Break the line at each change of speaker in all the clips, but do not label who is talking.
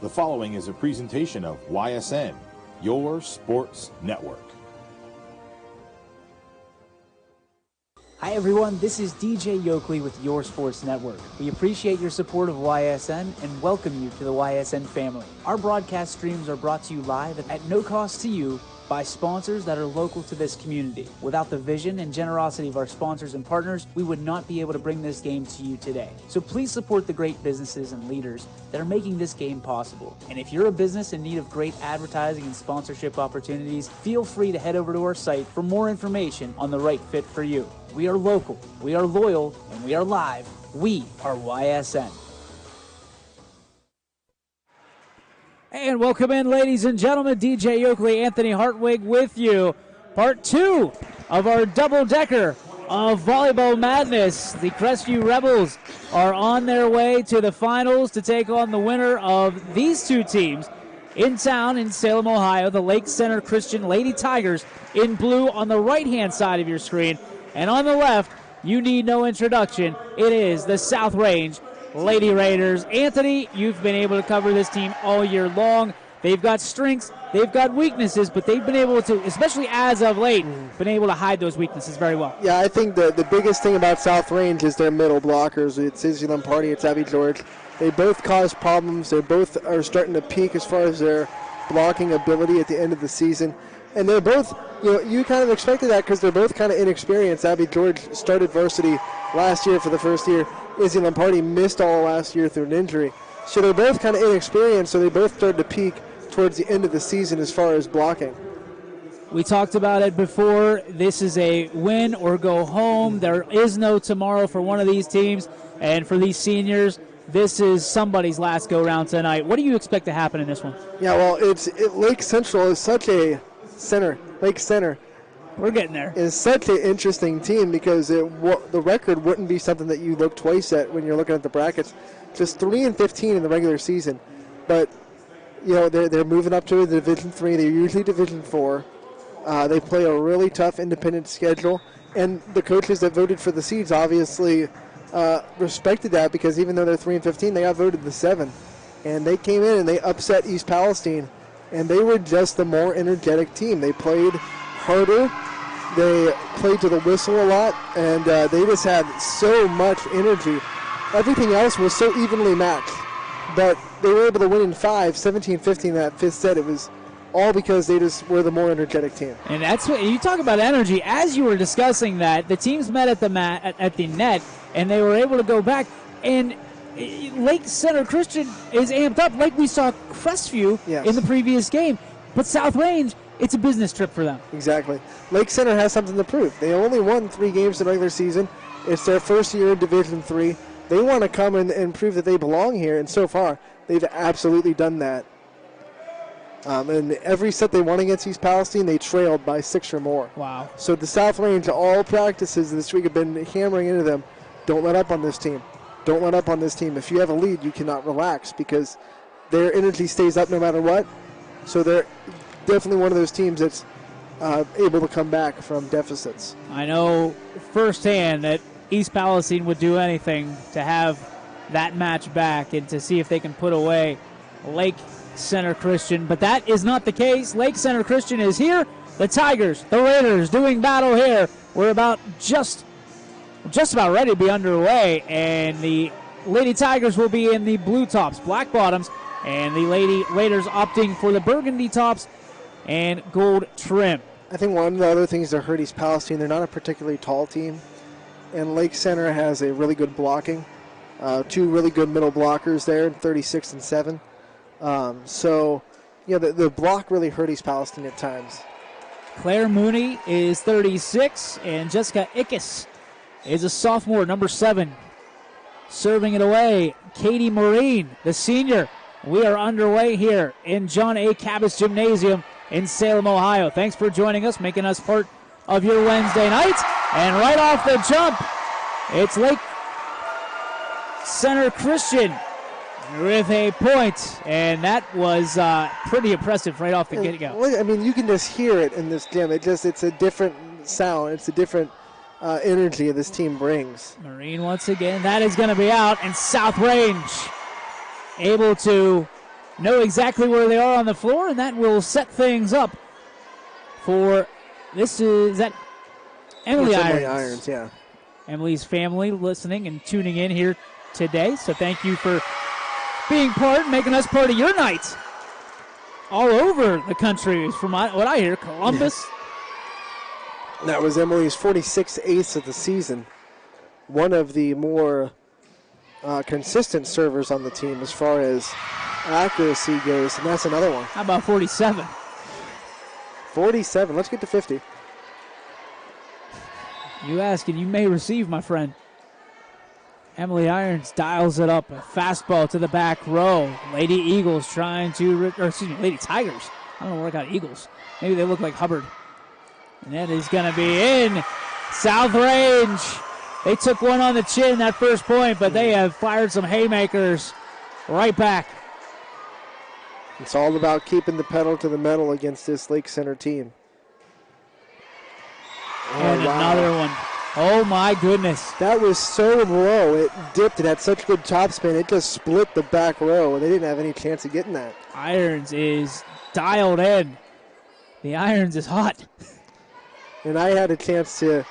The following is a presentation of YSN, your sports network.
Hi everyone, this is DJ Yoakley with Your Sports Network. We appreciate your support of YSN and welcome you to the YSN family. Our broadcast streams are brought to you live at no cost to you by sponsors that are local to this community. Without the vision and generosity of our sponsors and partners, we would not be able to bring this game to you today. So please support the great businesses and leaders that are making this game possible. And if you're a business in need of great advertising and sponsorship opportunities, feel free to head over to our site for more information on the right fit for you. We are local, we are loyal, and we are live. We are YSN.
And welcome in, ladies and gentlemen. DJ Yoakley, Anthony Hartwig with you. Part 2 of our double-decker of Volleyball Madness. The Crestview Rebels are on their way to the finals to take on the winner of these two teams. In town in Salem, Ohio, the Lake Center Christian Lady Tigers in blue on the right-hand side of your screen. And on the left, you need no introduction. It is the South Range Lady Raiders. Anthony, you've been able to cover this team all year long. They've got strengths, they've got weaknesses, but they've been able to, especially as of late, been able to hide those weaknesses very well.
Yeah, I think the biggest thing about South Range is their middle blockers. It's Izzy Lamparty, it's Abby George. They both cause problems. They both are starting to peak as far as their blocking ability at the end of the season. And they're both, you kind of expected that because they're both kind of inexperienced. Abby George started varsity last year for the first year. Izzy Lamparty missed all last year through an injury. So they're both kind of inexperienced, so they both started to peak towards the end of the season as far as blocking.
We talked about it before. This is a win or go home. There is no tomorrow for one of these teams. And for these seniors, this is somebody's last go-round tonight. What do you expect to happen in this one?
Yeah, well, Lake Central is such a Lake Center.
We're getting there.
Is such an interesting team because the record wouldn't be something that you look twice at when you're looking at the brackets. Just 3-15 in the regular season, but they're moving up to Division III. They're usually Division IV. They play a really tough independent schedule, and the coaches that voted for the seeds obviously respected that because even though they're 3-15, they got voted the 7, and they came in and they upset East Palestine, and they were just the more energetic team. They played harder. They played to the whistle a lot, and they just had so much energy. Everything else was so evenly matched, but they were able to win in 5, 17-15 that fifth set. It was all because they just were the more energetic team.
And that's what you talk about energy. As you were discussing that, the teams met at the net, and they were able to go back. And Lake Center Christian is amped up like we saw Crestview in the previous game. But South Range, it's a business trip for them.
Exactly. Lake Center has something to prove. They only won 3 games in the regular season. It's their first year in Division III. They want to come and prove that they belong here, and so far, they've absolutely done that. And every set they won against East Palestine, they trailed by 6 or more.
Wow.
So the South Range, all practices this week have been hammering into them. Don't let up on this team. Don't let up on this team. If you have a lead, you cannot relax because their energy stays up no matter what. So they're definitely one of those teams that's able to come back from deficits.
I know firsthand that East Palestine would do anything to have that match back and to see if they can put away Lake Center Christian, but that is not the case. Lake Center Christian is here. The Tigers, the Raiders doing battle here. We're about just about ready to be underway, and the Lady Tigers will be in the blue tops, black bottoms, and the Lady Raiders opting for the burgundy tops and gold trim.
I think one of the other things that hurt East Palestine, they're not a particularly tall team, and Lake Center has a really good blocking. 2 really good middle blockers there, 36 and 7. The block really hurt East Palestine at times.
Claire Mooney is 36, and Jessica Ickes is a sophomore, number 7. Serving it away, Katie Marine, the senior. We are underway here in John A. Cabas Gymnasium in Salem, Ohio. Thanks for joining us, making us part of your Wednesday night. And right off the jump, it's Lake Center Christian with a point, and that was pretty impressive right off the get-go.
I mean, you can just hear it in this gym. It's a different sound. It's a different energy this team brings.
Marine once again, that is going to be out, and South Range able to know exactly where they are on the floor, and that will set things up for that Emily
It's
Irons.
Emily Irons, yeah.
Emily's family listening and tuning in here today. So thank you for being making us part of your night. All over the country, from what I hear, Columbus.
That was Emily's 46th ace of the season. One of the more consistent servers on the team as far as accuracy goes, and that's another one.
How about 47?
47. Let's get to 50.
You ask and you may receive, my friend. Emily Irons dials it up. A fastball to the back row. Lady Tigers. I don't know where I got Eagles. Maybe they look like Hubbard. And that is going to be in. South Range. They took one on the chin that first point, but they have fired some haymakers right back.
It's all about keeping the pedal to the metal against this Lake Center team.
And another one. Oh, my goodness.
That was so low. It dipped. It had such good topspin. It just split the back row, and they didn't have any chance of getting that.
Irons is dialed in. The Irons is hot.
And I had a chance to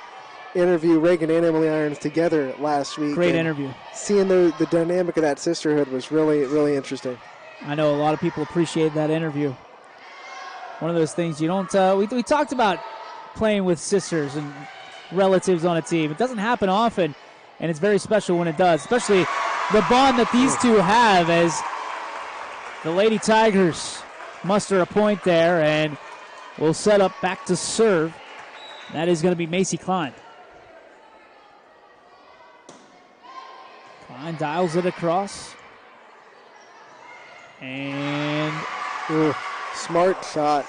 interview Reagan and Emily Irons together last week.
Great interview.
Seeing the dynamic of that sisterhood was really, really interesting.
I know a lot of people appreciate that interview. One of those things you don't, we talked about playing with sisters and relatives on a team. It doesn't happen often, and it's very special when it does, especially the bond that these two have as the Lady Tigers muster a point there and will set up back to serve. That is going to be Macy Klein. Klein dials it across. And
smart shot.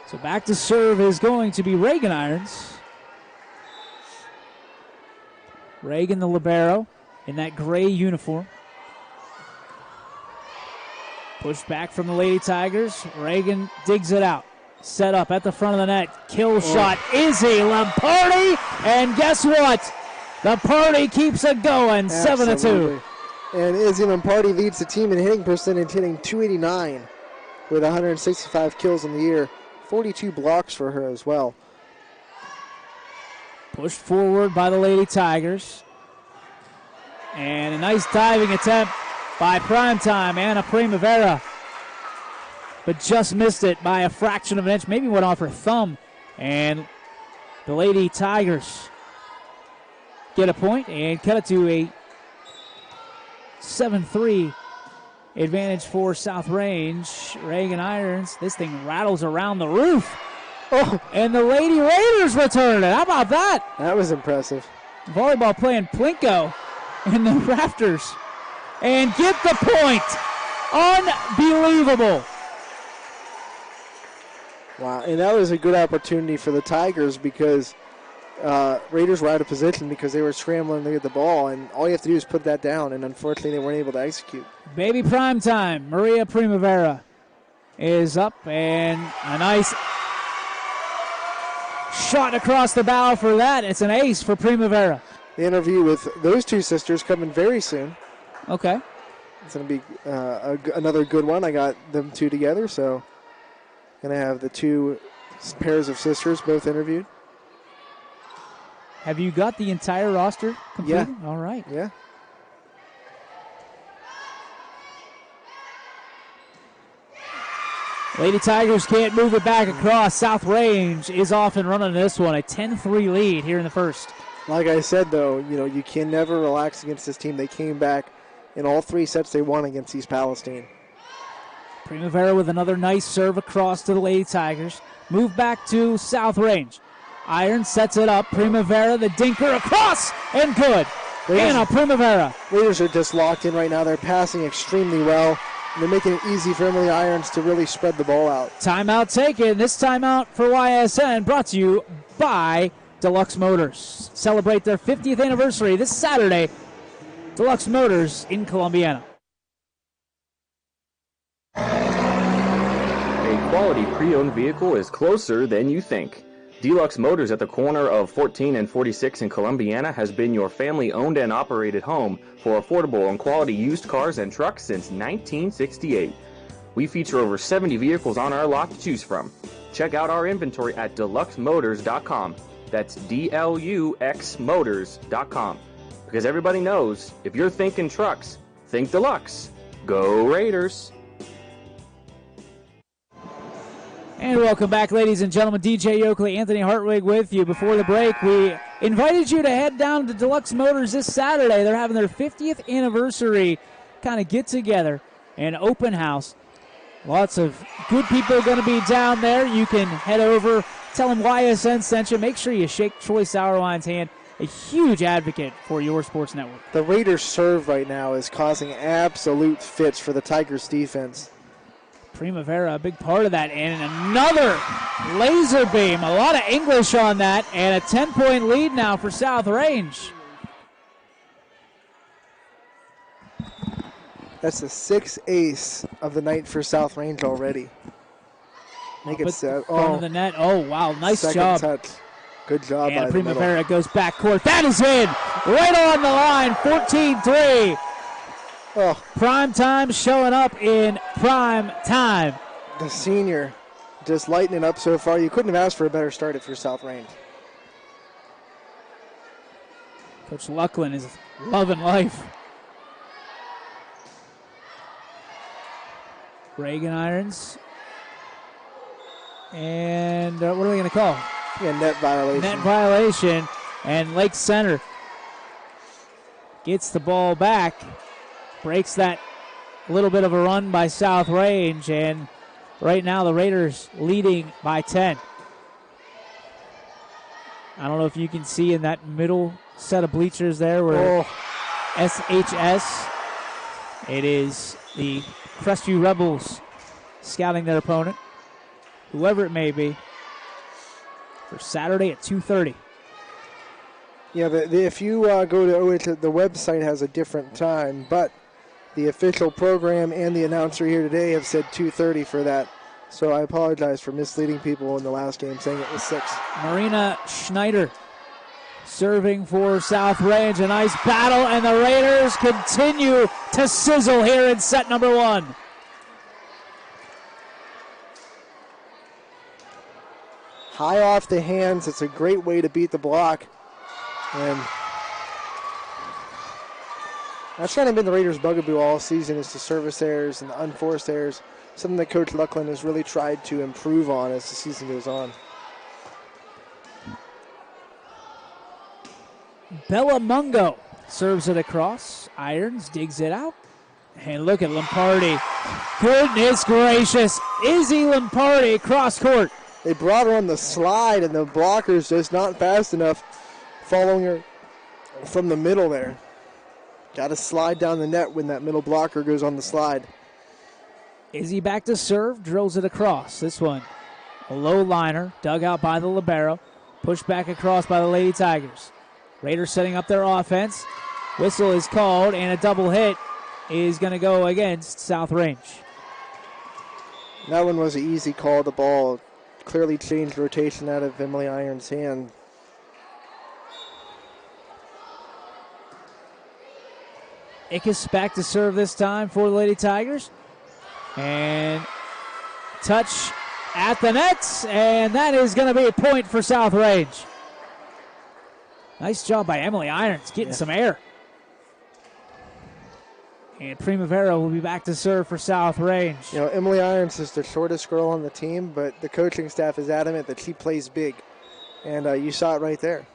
So back to serve is going to be Reagan Irons. Reagan, the libero, in that gray uniform. Pushed back from the Lady Tigers. Reagan digs it out. Set up at the front of the net. Kill shot. Izzy Lamparty. And guess what? The party keeps it going. 7-2.
And Izzy Lamparty leads the team in hitting percentage, hitting .289 with 165 kills in the year. 42 blocks for her as well.
Pushed forward by the Lady Tigers. And a nice diving attempt by Primetime, Anna Primavera. But just missed it by a fraction of an inch. Maybe went off her thumb. And the Lady Tigers get a point and cut it to a 7-3 advantage for South Range. Reagan Irons. This thing rattles around the roof. Oh, and the Lady Raiders return it. How about that?
That was impressive.
Volleyball playing Plinko in the rafters. And get the point. Unbelievable.
Wow, and that was a good opportunity for the Tigers because Raiders were out of position because they were scrambling to get the ball, and all you have to do is put that down, and unfortunately they weren't able to execute.
Baby Primetime, Maria Primavera is up, and a nice shot across the bow for that. It's an ace for Primavera.
The interview with those two sisters coming very soon.
Okay.
It's going to be another good one. I got them two together, so going to have the two pairs of sisters both interviewed.
Have you got the entire roster completed?
Yeah.
All right.
Yeah.
Lady Tigers can't move it back across. South Range is off and running this one. A 10-3 lead here in the first.
Like I said, though, you can never relax against this team. They came back in all three sets they won against East Palestine.
Primavera with another nice serve across to the Lady Tigers. Move back to South Range. Iron sets it up. Primavera, the dinker across, and good. Anna Primavera.
Raiders are just locked in right now. They're passing extremely well. They're making it easy for Emily Irons to really spread the ball out.
Timeout taken. This timeout for YSN brought to you by Deluxe Motors. Celebrate their 50th anniversary this Saturday. Deluxe Motors in Columbiana.
A quality pre-owned vehicle is closer than you think. Deluxe Motors at the corner of 14 and 46 in Columbiana has been your family-owned and operated home for affordable and quality used cars and trucks since 1968. We feature over 70 vehicles on our lot to choose from. Check out our inventory at deluxemotors.com. That's DLUXmotors.com. Because everybody knows, if you're thinking trucks, think Deluxe. Go Raiders!
And welcome back, ladies and gentlemen. DJ Yokley, Anthony Hartwig with you. Before the break, we invited you to head down to Deluxe Motors this Saturday. They're having their 50th anniversary kind of get-together and open house. Lots of good people going to be down there. You can head over, tell them YSN sent you. Make sure you shake Troy Sauerwein's hand, a huge advocate for your sports network.
The Raiders' serve right now is causing absolute fits for the Tigers' defense.
Primavera, a big part of that, and another laser beam. A lot of English on that, and a 10-point lead now for South Range.
That's the sixth ace of the night for South Range already. Make it set.
Front of the net. Oh, wow, nice
second
job.
Touch. Good job by
And
the
Primavera
middle.
goes back court. That is in, right on the line, 14-3.
Oh,
Prime time showing up in prime time.
the senior just lighting it up so far. You couldn't have asked for a better start if you're South Range.
Coach Lucklin is loving life. Reagan Irons. And what are they going to call?
Yeah, net violation.
Net violation. And Lake Center gets the ball back. Breaks that little bit of a run by South Range. And right now the Raiders leading by 10. I don't know if you can see in that middle set of bleachers there where SHS. It is the Crestview Rebels scouting their opponent, whoever it may be, for Saturday at 2:30.
Yeah, but if you go to the website has a different time, but the official program and the announcer here today have said 2:30 for that. So I apologize for misleading people in the last game, saying it was 6.
Marina Schneider serving for South Range. A nice battle, and the Raiders continue to sizzle here in set number 1.
High off the hands, it's a great way to beat the block. And that's kind of been the Raiders' bugaboo all season, is the service errors and the unforced errors, something that Coach Lucklin has really tried to improve on as the season goes on.
Bella Mungo serves it across. Irons digs it out. And look at Lampardi. Goodness gracious. Izzy Lampardi cross court.
They brought her on the slide, and the blocker's just not fast enough following her from the middle there. Got to slide down the net when that middle blocker goes on the slide.
Izzy back to serve, drills it across. This one, a low liner, dug out by the libero. Pushed back across by the Lady Tigers. Raiders setting up their offense. Whistle is called, and a double hit is going to go against South Range.
That one was an easy call. The ball clearly changed rotation out of Emily Irons' hand.
Ickes back to serve this time for the Lady Tigers. And touch at the nets, and that is going to be a point for South Range. Nice job by Emily Irons getting some air. And Primavera will be back to serve for South Range.
You know, Emily Irons is the shortest girl on the team, but the coaching staff is adamant that she plays big. And you saw it right there.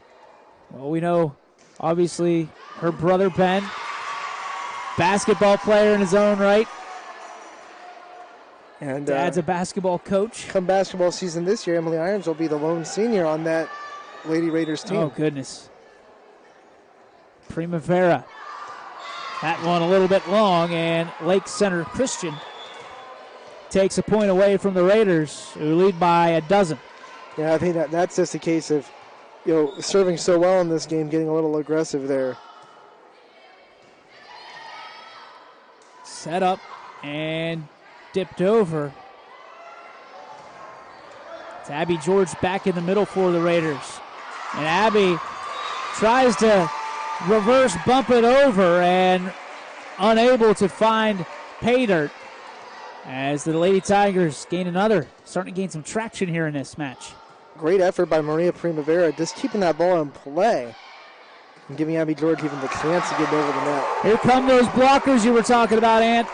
Well, we know, obviously, her brother Ben, basketball player in his own right.
And
Dad's a basketball coach.
Come basketball season this year, Emily Irons will be the lone senior on that Lady Raiders team.
Oh, goodness. Primavera. That one a little bit long, and Lake Center Christian takes a point away from the Raiders, who lead by a dozen.
Yeah, I think that's just a case of, you know, serving so well in this game, getting a little aggressive there.
Set up and dipped over. It's Abby George back in the middle for the Raiders. And Abby tries to reverse bump it over and unable to find pay dirt as the Lady Tigers gain another, starting to gain some traction here in this match.
Great effort by Maria Primavera, just keeping that ball in play and giving Abby George even the chance to get over the net.
Here come those blockers you were talking about, Ant.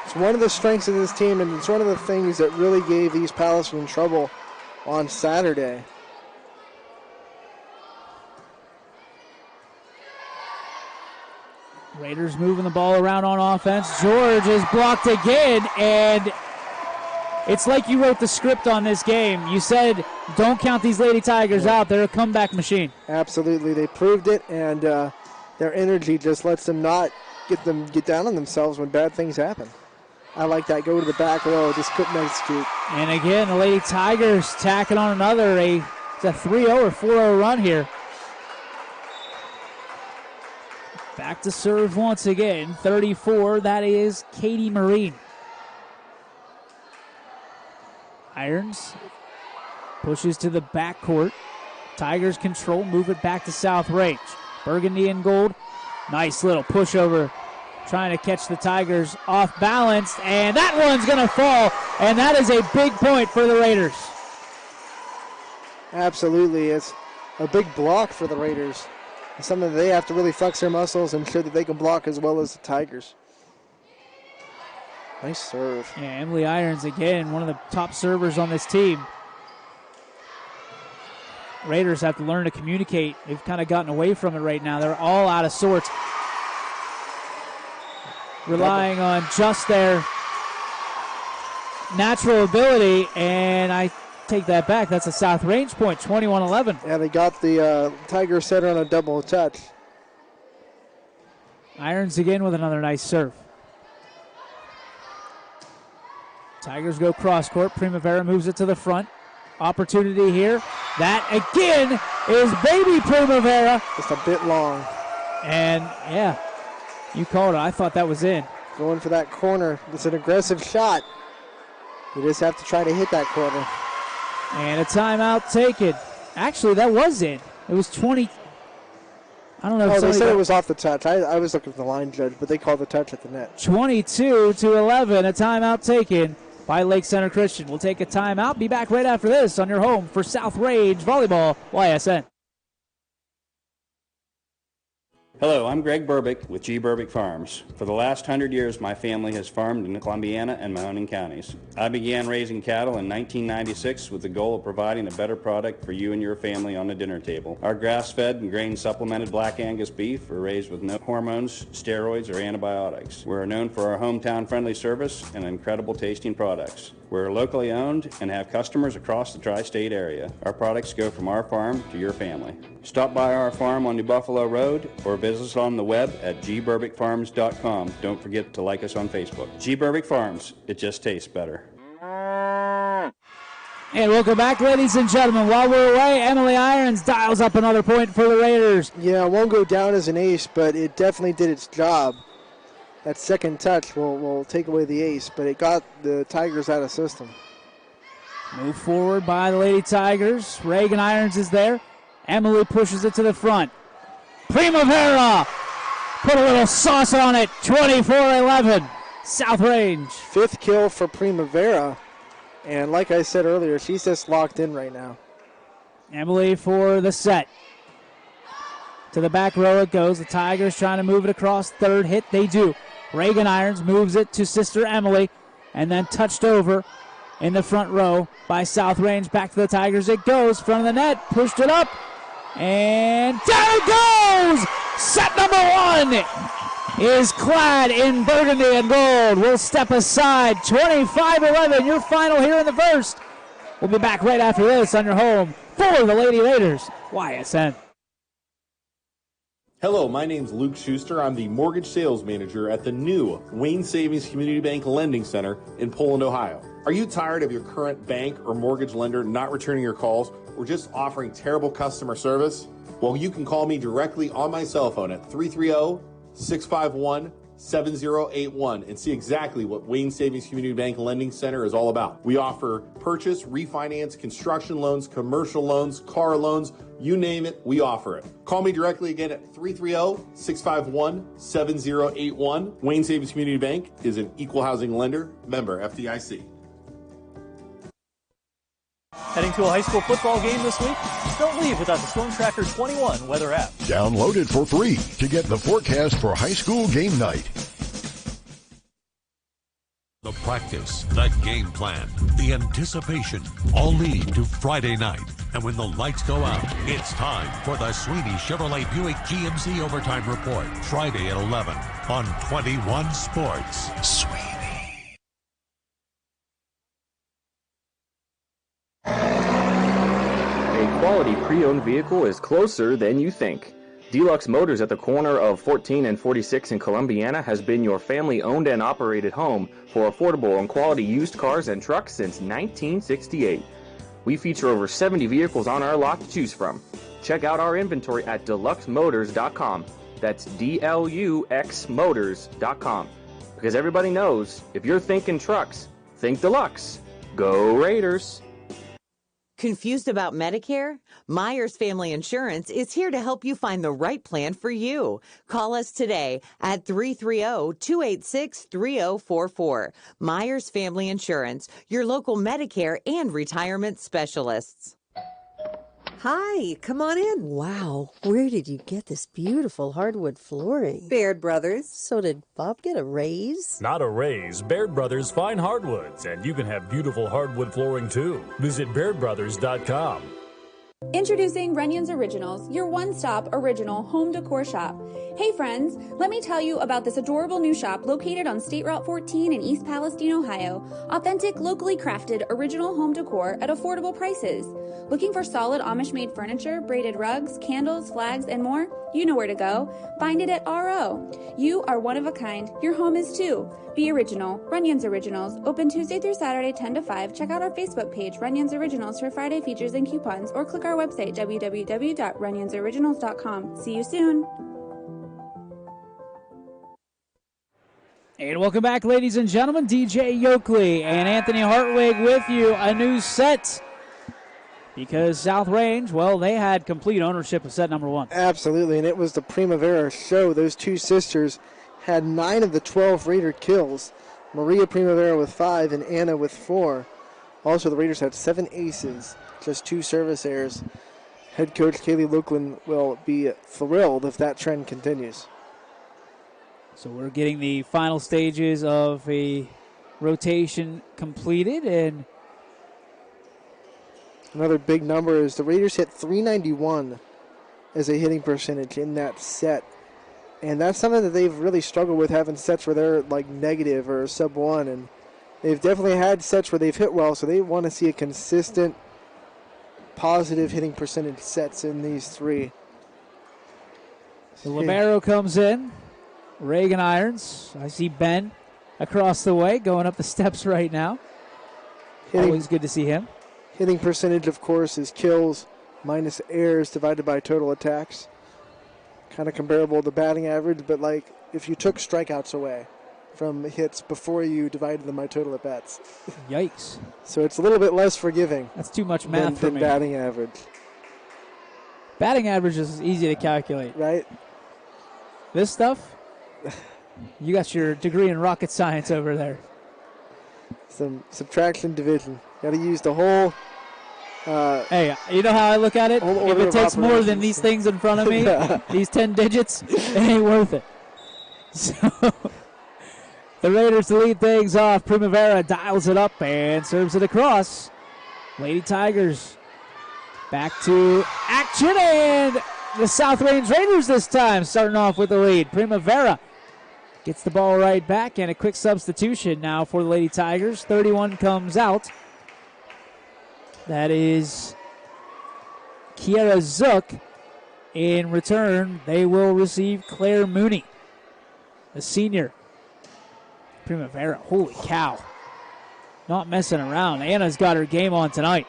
It's one of the strengths of this team, and it's one of the things that really gave East Palestine trouble on Saturday.
Raiders moving the ball around on offense. George is blocked again, and it's like you wrote the script on this game. You said, don't count these Lady Tigers out. They're a comeback machine.
Absolutely. They proved it, and their energy just lets them not get down on themselves when bad things happen. I like that. Go to the back row. Just couldn't execute.
And again, the Lady Tigers tacking on another. It's a 3-0 or 4-0 run here. Back to serve once again. 34, that is Katie Marine. Irons pushes to the backcourt. Tigers control, move it back to South Range. Burgundy and gold. Nice little pushover, trying to catch the Tigers off balance, and that one's going to fall, and that is a big point for the Raiders.
Absolutely. It's a big block for the Raiders. It's something that they have to really flex their muscles and show that they can block as well as the Tigers. Nice serve.
Yeah, Emily Irons, again, one of the top servers on this team. Raiders have to learn to communicate. They've kind of gotten away from it right now. They're all out of sorts, relying on just their natural ability, and I take that back. That's a South Range point, 21-11.
Yeah, they got the Tiger setter on a double touch.
Irons again with another nice serve. Tigers go cross court. Primavera moves it to the front. Opportunity here. That again is baby Primavera.
Just a bit long.
And yeah, you called it. I thought that was in.
Going for that corner. It's an aggressive shot. You just have to try to hit that corner.
And a timeout taken. Actually, that was in. It was 20. I don't know if
they said it was off the touch. I was looking for the line judge, but they called the touch at the net.
22-11. A timeout taken by Lake Center Christian. We'll take a timeout. Be back right after this on your home for South Range Volleyball YSN.
Hello, I'm Greg Burbick with G. Burbick Farms. For the last 100 years, my family has farmed in Columbiana and Mahoning counties. I began raising cattle in 1996 with the goal of providing a better product for you and your family on the dinner table. Our grass-fed and grain-supplemented Black Angus beef are raised with no hormones, steroids, or antibiotics. We're known for our hometown-friendly service and incredible tasting products. We're locally owned and have customers across the tri-state area. Our products go from our farm to your family. Stop by our farm on New Buffalo Road or visit us on the web at gburbickfarms.com. Don't forget to like us on Facebook. G. Burbick Farms, it just tastes better.
And welcome back, ladies and gentlemen. While we're away, Emily Irons dials up another point for the Raiders.
Yeah, it won't go down as an ace, but it definitely did its job. That second touch will take away the ace, but it got the Tigers out of system.
Move forward by the Lady Tigers. Reagan Irons is there. Emily pushes it to the front. Primavera put a little sauce on it. 24-11. South Range.
Fifth kill for Primavera. And like I said earlier, she's just locked in right now.
Emily for the set. To the back row it goes. The Tigers trying to move it across. Third hit, they do. Reagan Irons moves it to sister Emily, and then touched over in the front row by South Range. Back to the Tigers it goes. Front of the net, pushed it up, and down it goes! Set number one is clad in burgundy and gold. We'll step aside. 25-11, your final here in the first. We'll be back right after this on your home for the Lady Raiders, YSN.
Hello, my name's Luke Schuster. I'm the mortgage sales manager at the new Wayne Savings Community Bank Lending Center in Poland, Ohio. Are you tired of your current bank or mortgage lender not returning your calls or just offering terrible customer service? Well, you can call me directly on my cell phone at 330-651-6900. 7081 and see exactly what Wayne Savings Community Bank Lending Center is all about. We offer purchase, refinance, construction loans, commercial loans, car loans, you name it, we offer it. Call me directly again at 330-651-7081. Wayne Savings Community Bank is an equal housing lender, member FDIC.
Heading to a high school football game this week? Don't leave without the Storm Tracker 21 weather app.
Download it for free to get the forecast for high school game night.
The practice, the game plan, the anticipation all lead to Friday night. And when the lights go out, it's time for the Sweeney Chevrolet Buick GMC Overtime Report. Friday at 11 on 21 Sports. Sweeney.
A quality pre-owned vehicle is closer than you think. Deluxe Motors at the corner of 14 and 46 in Columbiana has been your family-owned and operated home for affordable and quality used cars and trucks since 1968. We feature over 70 vehicles on our lot to choose from. Check out our inventory at deluxemotors.com. That's DLUXmotors.com. Because everybody knows, if you're thinking trucks, think deluxe. Go Raiders!
Confused about Medicare? Myers Family Insurance is here to help you find the right plan for you. Call us today at 330-286-3044. Myers Family Insurance, your local Medicare and retirement specialists.
Hi, come on in. Wow, where did you get this beautiful hardwood flooring? Baird Brothers. So did Bob get a raise?
Not a raise. Baird Brothers fine hardwoods, and you can have beautiful hardwood flooring too. Visit BairdBrothers.com.
Introducing Runyon's Originals, your one-stop original home decor shop. Hey friends, let me tell you about this adorable new shop located on State Route 14 in East Palestine, Ohio. Authentic, locally crafted, original home decor at affordable prices. Looking for solid Amish-made furniture, braided rugs, candles, flags, and more? You know where to go. Find it at RO. You are one of a kind. Your home is too. Be original. Runyon's Originals. Open Tuesday through Saturday, 10 to 5. Check out our Facebook page, Runyon's Originals, for Friday features and coupons, or click our website, www.runyonsoriginals.com. See you soon.
And welcome back, ladies and gentlemen. DJ Yokley and Anthony Hartwig with you. A new set. Because South Range, well, they had complete ownership of set number one.
Absolutely, and it was the Primavera show. Those two sisters had 9 of the 12 Raider kills. Maria Primavera with 5 and Anna with 4. Also, the Raiders had 7 aces, just 2 service errors. Head coach Kaylee Lukeland will be thrilled if that trend continues.
So we're getting the final stages of a rotation completed, and
another big number is the Raiders hit .391 as a hitting percentage in that set. And that's something that they've really struggled with, having sets where they're like negative or sub 1. And they've definitely had sets where they've hit well, so they want to see a consistent positive hitting percentage sets in these 3.
The libero comes in. Reagan Irons. I see Ben across the way going up the steps right now. Always good to see him.
Hitting percentage, of course, is kills minus errors divided by total attacks. Kind of comparable to batting average, but like if you took strikeouts away from hits before you divided them by total at bats.
Yikes.
So it's a little bit less forgiving.
That's too much math for
than
me.
Batting average.
Batting average is easy to calculate.
Right.
This stuff, you got your degree in rocket science over there.
Some subtraction division. Got to use the whole.
Hey, you know how I look at it? If it takes more than these things in front of me, these 10 digits, it ain't worth it. So the Raiders to lead things off. Primavera dials it up and serves it across. Lady Tigers back to action, and the South Range Raiders this time starting off with the lead. Primavera gets the ball right back, and a quick substitution now for the Lady Tigers. 31 comes out. That is Kiara Zook. In return, they will receive Claire Mooney, the senior. Primavera, holy cow. Not messing around. Anna's got her game on tonight.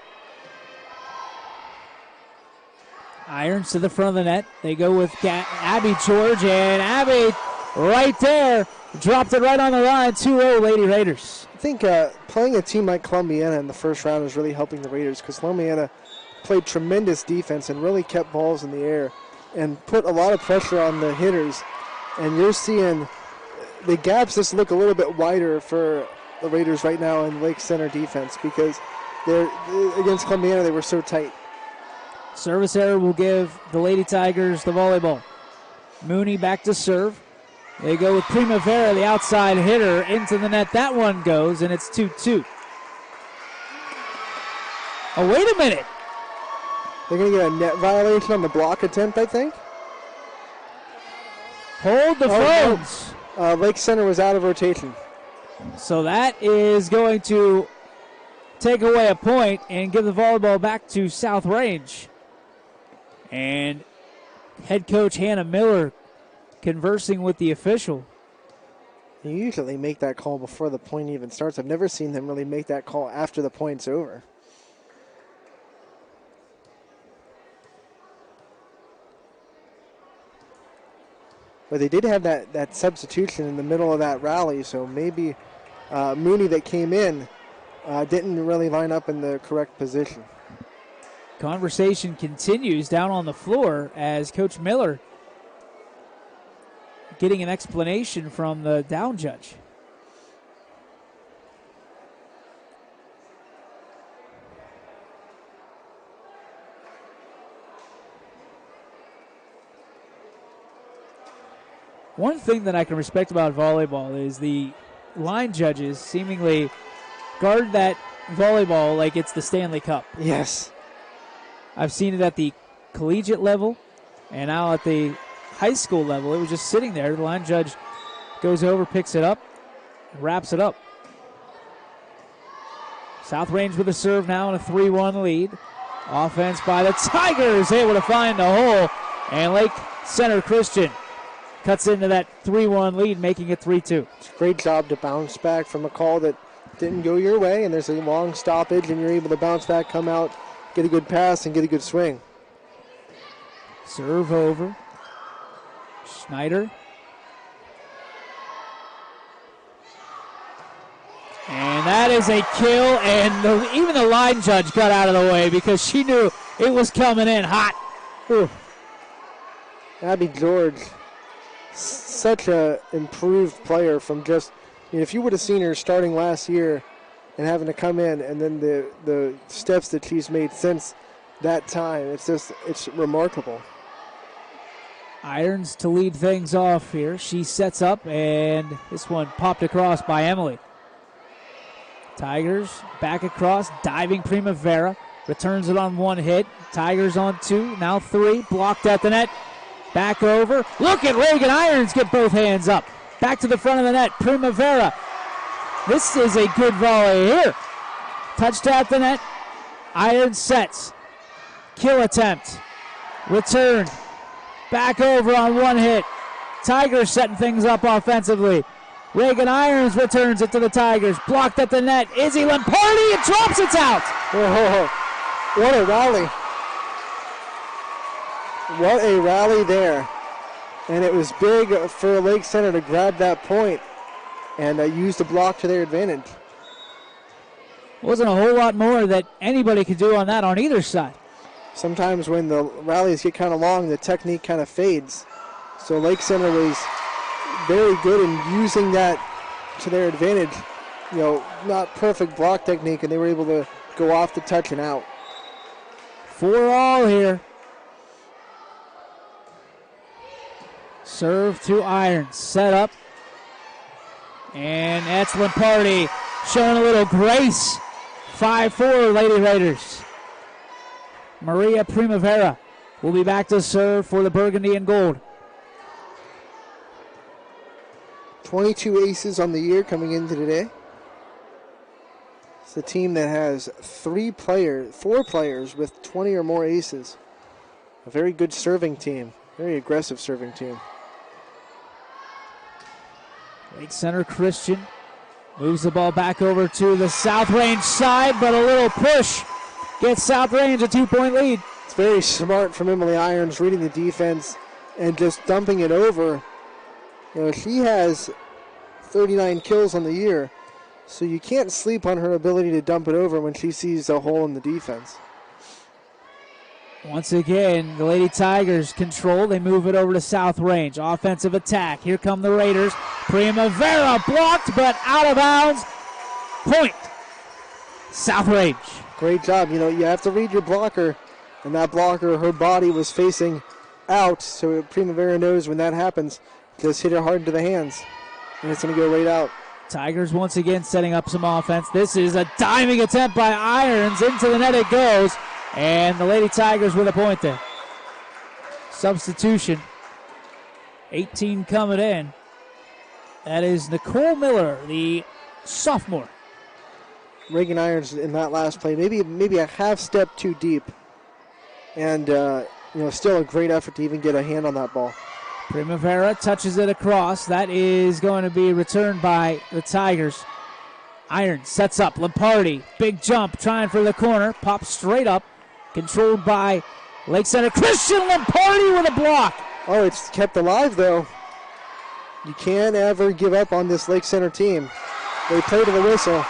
Irons to the front of the net. They go with Abby George, and Abby right there Dropped it right on the line, 2-0 Lady Raiders.
I think playing a team like Columbiana in the first round is really helping the Raiders because Columbiana played tremendous defense and really kept balls in the air and put a lot of pressure on the hitters. And you're seeing the gaps just look a little bit wider for the Raiders right now in Lake Center defense because they're against Columbiana they were so tight.
Service error will give the Lady Tigers the volleyball. Mooney back to serve. They go with Primavera, the outside hitter, into the net. That one goes, and it's 2-2. Oh, wait a minute.
They're going to get a net violation on the block attempt, I think.
Hold the phones.
No. Lake Center was out of rotation.
So that is going to take away a point and give the volleyball back to South Range. And head coach Hannah Miller conversing with the official.
They usually make that call before the point even starts. I've never seen them really make that call after the point's over. But they did have that substitution in the middle of that rally, so maybe Mooney that came in didn't really line up in the correct position.
Conversation continues down on the floor as Coach Miller getting an explanation from the down judge. One thing that I can respect about volleyball is the line judges seemingly guard that volleyball like it's the Stanley Cup.
Yes.
I've seen it at the collegiate level and now at the high school level. It was just sitting there. The line judge goes over, picks it up, and wraps it up. South Range with a serve now in a 3-1 lead. Offense by the Tigers, able to find the hole. And Lake Center Christian cuts into that 3-1 lead, making it 3-2.
It's a great job to bounce back from a call that didn't go your way, and there's a long stoppage, and you're able to bounce back, come out, get a good pass, and get a good swing.
Serve over. Schneider. And that is a kill, and even the line judge got out of the way because she knew it was coming in hot. Whew.
Abby George, such a improved player from just, if you would have seen her starting last year and having to come in and then the steps that she's made since that time, it's remarkable.
Irons to lead things off here. She sets up, and this one popped across by Emily. Tigers back across, diving Primavera. Returns it on one hit. Tigers on two, now three. Blocked at the net. Back over. Look at Reagan Irons get both hands up. Back to the front of the net. Primavera. This is a good volley here. Touched at the net. Irons sets. Kill attempt. Return. Back over on one hit. Tigers setting things up offensively. Reagan Irons returns it to the Tigers. Blocked at the net. Izzy Lamparty and drops it out.
Whoa, what a rally. What a rally there. And it was big for Lake Center to grab that point and use the block to their advantage.
Wasn't a whole lot more that anybody could do on that on either side.
Sometimes when the rallies get kind of long, the technique kind of fades. So Lake Center was very good in using that to their advantage. Not perfect block technique, and they were able to go off the touch and out.
4-all here. Serve to Irons. Set up. And that's Lamparty showing a little grace. 5-4 Lady Raiders. Maria Primavera will be back to serve for the Burgundy and Gold.
22 aces on the year coming into today. It's a team that has 4 players with 20 or more aces. A very good serving team. Very aggressive serving team.
Lake Center Christian moves the ball back over to the South Range side, but a little push gets South Range a 2-point lead.
It's very smart from Emily Irons reading the defense and just dumping it over. She has 39 kills on the year. So you can't sleep on her ability to dump it over when she sees a hole in the defense.
Once again, the Lady Tigers control. They move it over to South Range. Offensive attack. Here come the Raiders. Primavera blocked, but out of bounds. Point. South Range.
Great job. You know, you have to read your blocker. And that blocker, her body was facing out. So Primavera knows when that happens, just hit her hard into the hands. And it's going to go right out.
Tigers once again setting up some offense. This is a diving attempt by Irons. Into the net it goes. And the Lady Tigers with a point there. Substitution. 18 coming in. That is Nicole Miller, the sophomore.
Reagan Irons in that last play, maybe a half step too deep. And, still a great effort to even get a hand on that ball.
Primavera touches it across. That is going to be returned by the Tigers. Irons sets up. Lampardi, big jump, trying for the corner. Pops straight up. Controlled by Lake Center. Christian Lampardi with a block.
Oh, it's kept alive, though. You can't ever give up on this Lake Center team. They play to the whistle,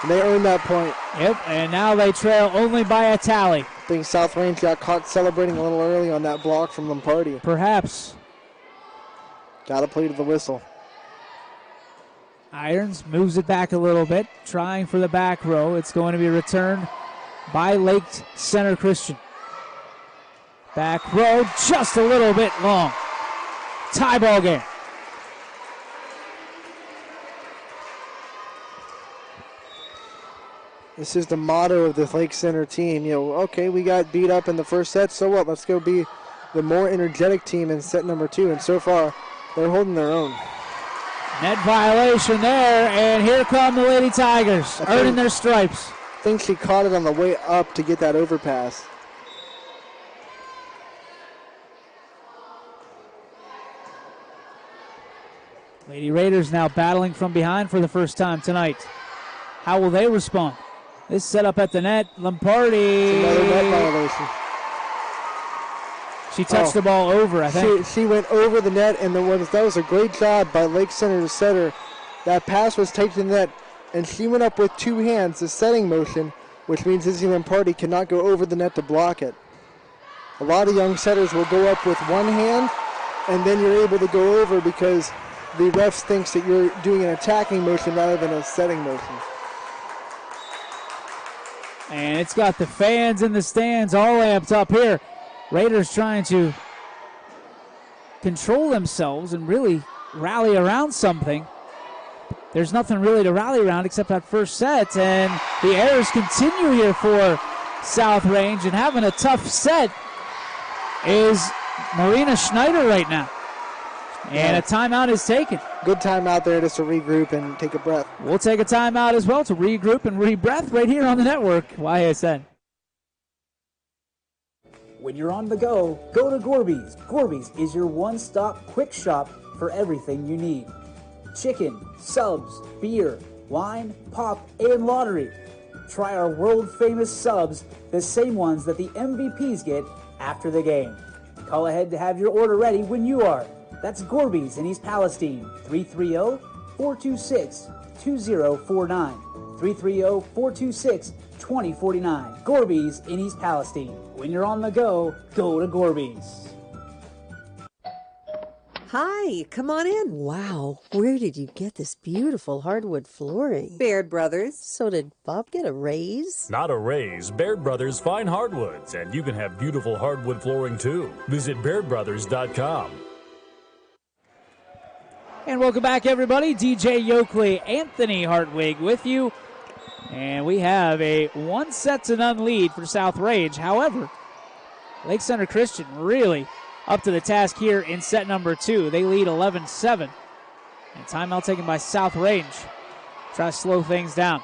and they earned that point.
Yep, and now they trail only by a tally.
I think South Range got caught celebrating a little early on that block from Lampardi.
Perhaps.
Got to play to the whistle.
Irons moves it back a little bit, trying for the back row. It's going to be returned by Lake Center Christian. Back row just a little bit long. Tie ball game.
This is the motto of the Lake Center team. Okay, we got beat up in the first set, so what? Let's go be the more energetic team in set number 2. And so far, they're holding their own.
Net violation there, and here come the Lady Tigers, earning their stripes.
I think she caught it on the way up to get that overpass.
Lady Raiders now battling from behind for the first time tonight. How will they respond? This set up at the net. Lampardi.
Another net violation.
She touched the ball over, I think.
She went over the net, and that was a great job by Lake Center to set her. That pass was taken to the net, and she went up with 2 hands, the setting motion, which means Izzy Lampardi cannot go over the net to block it. A lot of young setters will go up with 1 hand, and then you're able to go over because the ref thinks that you're doing an attacking motion rather than a setting motion.
And it's got the fans in the stands all amped up here. Raiders trying to control themselves and really rally around something. There's nothing really to rally around except that first set, and the errors continue here for South Range, and having a tough set is Marina Schneider right now. And a timeout is taken.
Good timeout there just to regroup and take a breath.
We'll take a timeout as well to regroup and re-breath right here on the network, YSN.
When you're on the go, go to Gorby's. Gorby's is your one-stop quick shop for everything you need. Chicken, subs, beer, wine, pop, and lottery. Try our world-famous subs, the same ones that the MVPs get after the game. Call ahead to have your order ready when you are. That's Gorby's in East Palestine, 330-426-2049. 330-426-2049. Gorby's in East Palestine. When you're on the go, go to Gorby's.
Hi, come on in. Wow, where did you get this beautiful hardwood flooring? Baird Brothers. So did Bob get a raise?
Not a raise. Baird Brothers Fine Hardwoods, and you can have beautiful hardwood flooring too. Visit BairdBrothers.com.
And welcome back, everybody. DJ Yokley, Anthony Hartwig with you. And we have a 1-0 lead for South Range. However, Lake Center Christian really up to the task here in set number 2. They lead 11-7. And timeout taken by South Range. Try to slow things down.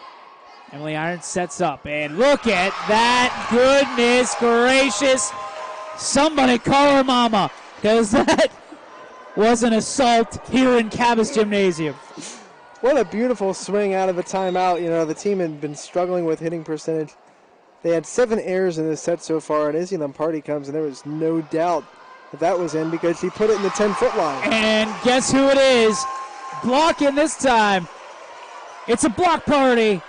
Emily Irons sets up. And look at that. Goodness gracious. Somebody call her mama, because that was an assault here in Cabas Gymnasium.
What a beautiful swing out of a timeout. The team had been struggling with hitting percentage. They had 7 errors in this set so far, and Izzy Lampardi comes, and there was no doubt that was in because she put it in the 10-foot line.
And guess who it is? block in this time. It's a block party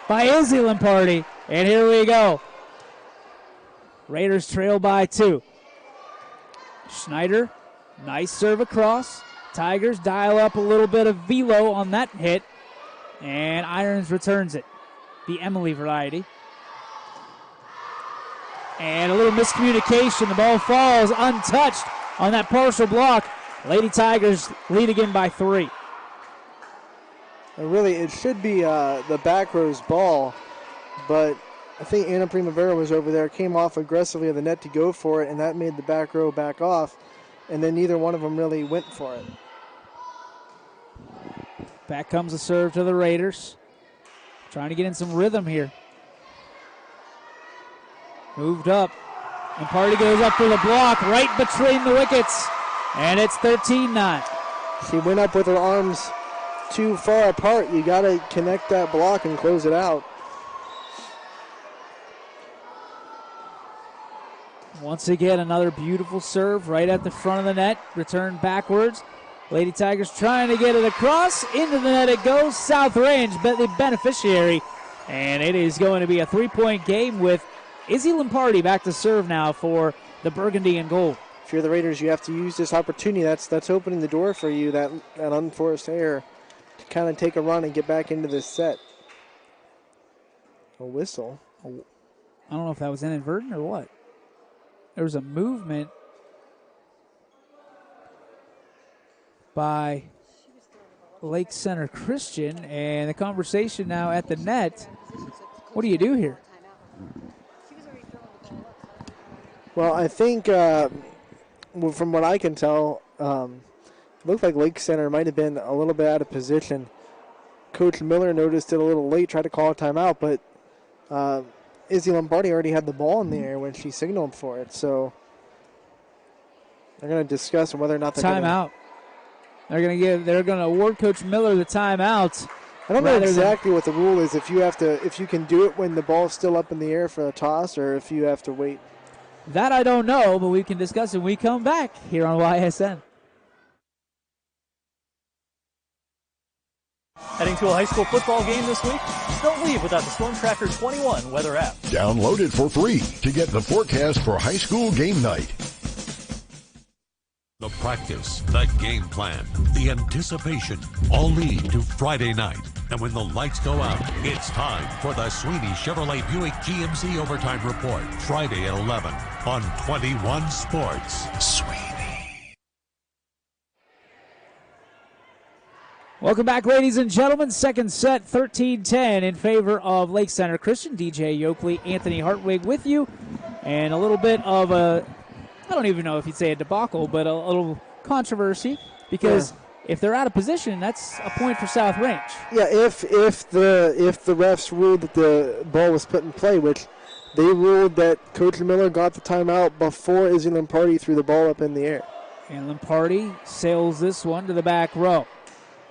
by Izzy Lamparty. And here we go. Raiders trail by 2. Schneider, nice serve across. Tigers dial up a little bit of velo on that hit. And Irons returns it. The Emily variety. And a little miscommunication. The ball falls untouched on that partial block. Lady Tigers lead again by 3.
Really, it should be the back row's ball, but I think Anna Primavera was over there, came off aggressively of the net to go for it, and that made the back row back off, and then neither one of them really went for it.
Back comes a serve to the Raiders. Trying to get in some rhythm here. Moved up. And Party goes up for the block right between the wickets. And it's 13-9.
She went up with her arms too far apart. You got to connect that block and close it out.
Once again, another beautiful serve right at the front of the net. Return backwards. Lady Tigers trying to get it across. Into the net it goes. South Range, but the beneficiary. And it is going to be a 3-point game with Izzy Lamparty back to serve now for the Burgundy and Gold.
If you're the Raiders, you have to use this opportunity. That's opening the door for you, that unforced error, to kind of take a run and get back into this set. A whistle.
I don't know if that was inadvertent or what. There was a movement by Lake Center Christian, and the conversation now at the net. What do you do here?
Well, I think from what I can tell, it looked like Lake Center might have been a little bit out of position. Coach Miller noticed it a little late, tried to call a timeout, but Izzy Lamparty already had the ball in the air when she signaled for it. So they're going to discuss whether or not they're
timeout. They're going to award Coach Miller the timeout.
I don't know exactly what the rule is. If you can do it when the ball's still up in the air for a toss, or if you have to wait.
That I don't know, but we can discuss it when we come back here on YSN.
Heading to a high school football game this week? Don't leave without the Storm Tracker 21 weather app.
Download it for free to get the forecast for high school game night.
The practice, the game plan, the anticipation all lead to Friday night. And when the lights go out, it's time for the Sweeney Chevrolet Buick GMC Overtime Report. Friday at 11 on 21 Sports. Sweeney.
Welcome back, ladies and gentlemen. Second set, 13-10 in favor of Lake Center Christian. DJ Yoakley, Anthony Hartwig with you. And a little bit of a, I don't even know if you'd say a debacle, but a little controversy, because if they're out of position, that's a point for South Range.
Yeah, if the refs ruled that the ball was put in play, which they ruled that Coach Miller got the timeout before Izzy Lamparty threw the ball up in the air.
And Lamparty sails this one to the back row.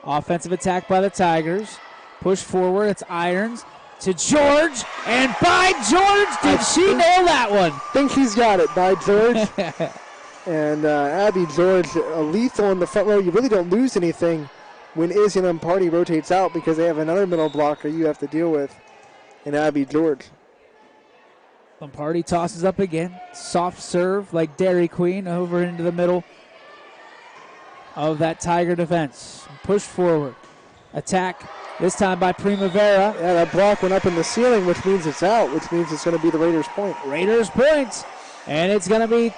Offensive attack by the Tigers. Push forward, it's Irons to George, and by George, did she nail that one?
I think he's got it, by George. And Abby George, lethal in the front row. You really don't lose anything when Izzy Lamparty rotates out, because they have another middle blocker you have to deal with in Abby George.
Lamparty tosses up again. Soft serve like Dairy Queen over into the middle of that Tiger defense. Push forward. Attack this time by Primavera.
Yeah, that block went up in the ceiling, which means it's out, which means it's going to be the Raiders' point.
Raiders' points. And it's going to be,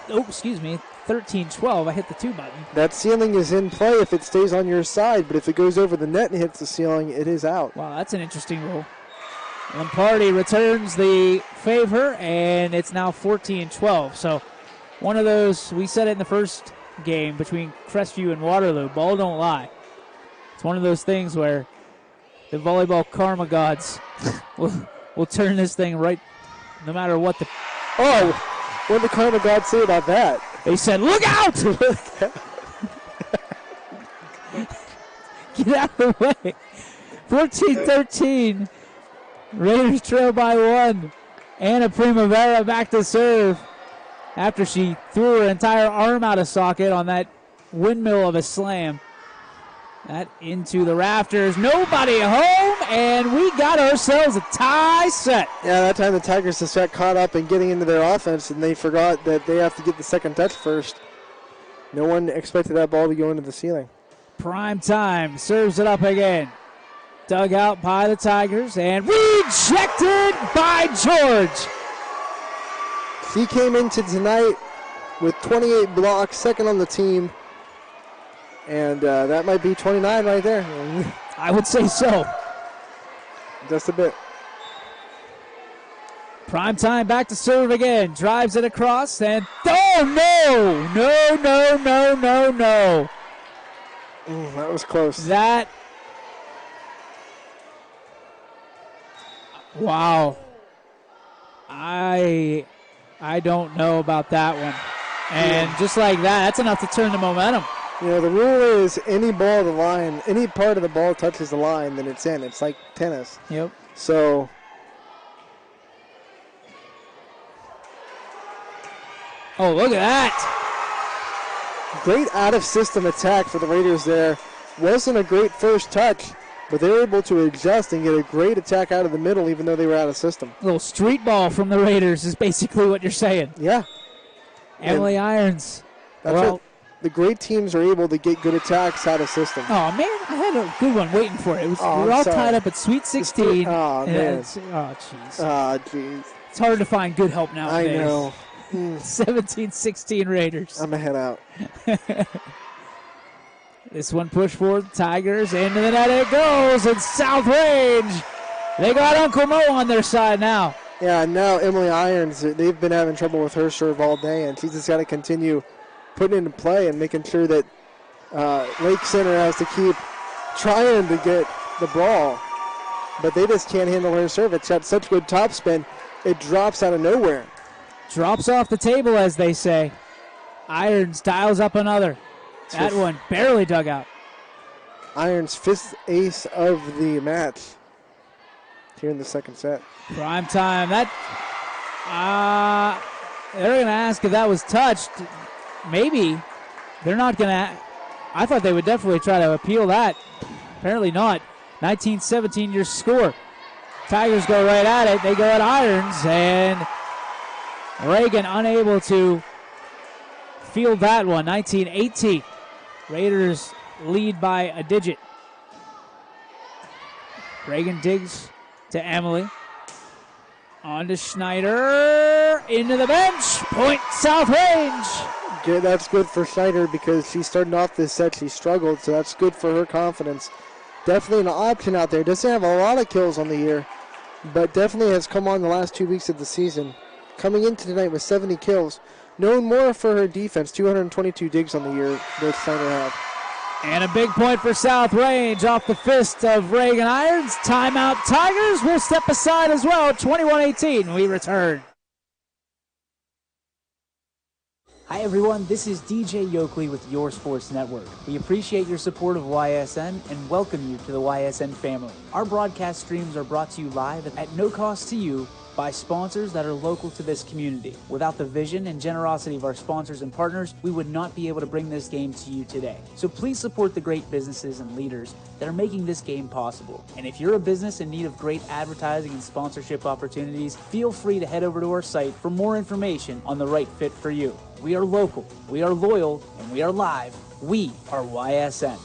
13-12. I hit the 2 button.
That ceiling is in play if it stays on your side, but if it goes over the net and hits the ceiling, it is out.
Wow, that's an interesting rule. Lamparty returns the favor, and it's now 14-12. So one of those, we said it in the first game between Crestview and Waterloo, ball don't lie. It's one of those things where the volleyball karma gods will turn this thing right no matter what the...
Oh, what did the karma gods say about that?
They said, look out! Get out of the way. 14-13. Raiders trail by 1. Anna Primavera back to serve after she threw her entire arm out of socket on that windmill of a slam. That into the rafters. Nobody home, and we got ourselves a tie set.
Yeah, that time the Tigers just got caught up in getting into their offense, and they forgot that they have to get the second touch first. No one expected that ball to go into the ceiling.
Prime time serves it up again. Dug out by the Tigers, and rejected by George.
He came into tonight with 28 blocks, second on the team. And that might be 29 right there.
I would say so.
Just a bit.
Prime time back to serve again. Drives it across and oh no.
That was close.
Wow. I don't know about that one. And just like that, that's enough to turn the momentum.
You know, the rule is any ball of the line, any part of the ball touches the line, then it's in. It's like tennis.
Yep.
So,
oh, look at that.
Great out-of-system attack for the Raiders there. Wasn't a great first touch, but they were able to adjust and get a great attack out of the middle, even though they were out of system.
A little street ball from the Raiders is basically what you're saying.
Yeah.
Emily Irons.
That's what the great teams are able to get good attacks out of system.
Oh, man, I had a good one waiting for it. We were all tied up at Sweet 16.
Oh, man.
Jeez.
Oh, jeez.
It's hard to find good help nowadays.
I know.
17-16 Raiders.
I'm going to head out.
This one pushed for the Tigers. Into the net it goes. And South Range. They got Uncle Mo on their side now.
Yeah, now Emily Irons, they've been having trouble with her serve all day, and she's just got to continue putting it into play and making sure that Lake Center has to keep trying to get the ball. But they just can't handle her serve. It's got such good topspin, it drops out of nowhere.
Drops off the table, as they say. Irons dials up another. That one barely dug out.
Irons' fifth ace of the match here in the second set.
Prime time. That they're going to ask if that was touched. Maybe. They're not going to. I thought they would definitely try to appeal that. Apparently not. 19-17 your score. Tigers go right at it. They go at Irons, and Reagan unable to field that one. 19-18. Raiders lead by a digit. Reagan digs to Emily. On to Schneider. Into the bench. Point South Range.
Yeah, that's good for Schneider because she's starting off this set. She struggled, so that's good for her confidence. Definitely an option out there. Doesn't have a lot of kills on the year, but definitely has come on the last 2 weeks of the season. Coming into tonight with 70 kills. Known more for her defense. 222 digs on the year that Schneider had.
And a big point for South Range off the fist of Reagan Irons. Timeout Tigers. We'll step aside as well. 21-18. We return.
Hi everyone, this is DJ Yoakley with Your Sports Network. We appreciate your support of YSN and welcome you to the YSN family. Our broadcast streams are brought to you live at no cost to you by sponsors that are local to this community. Without the vision and generosity of our sponsors and partners, we would not be able to bring this game to you today. So please support the great businesses and leaders that are making this game possible. And if you're a business in need of great advertising and sponsorship opportunities, feel free to head over to our site for more information on the right fit for you. We are local, we are loyal, and we are live. We are YSN.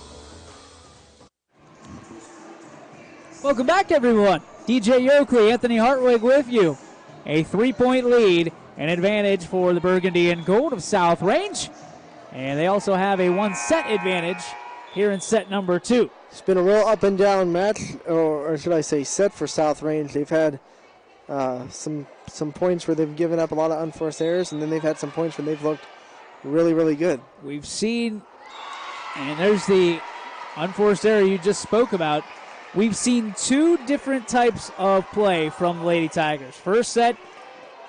Welcome back, everyone. DJ Yoakley, Anthony Hartwig with you. A 3-point lead, an advantage for the Burgundy and Gold of South Range. And they also have a one-set advantage here in set number 2.
It's been a real up-and-down match, or should I say set for South Range. They've had some points where they've given up a lot of unforced errors, and then they've had some points where they've looked really, really good.
We've seen, and there's the unforced error you just spoke about. We've seen 2 different types of play from the Lady Tigers. First set,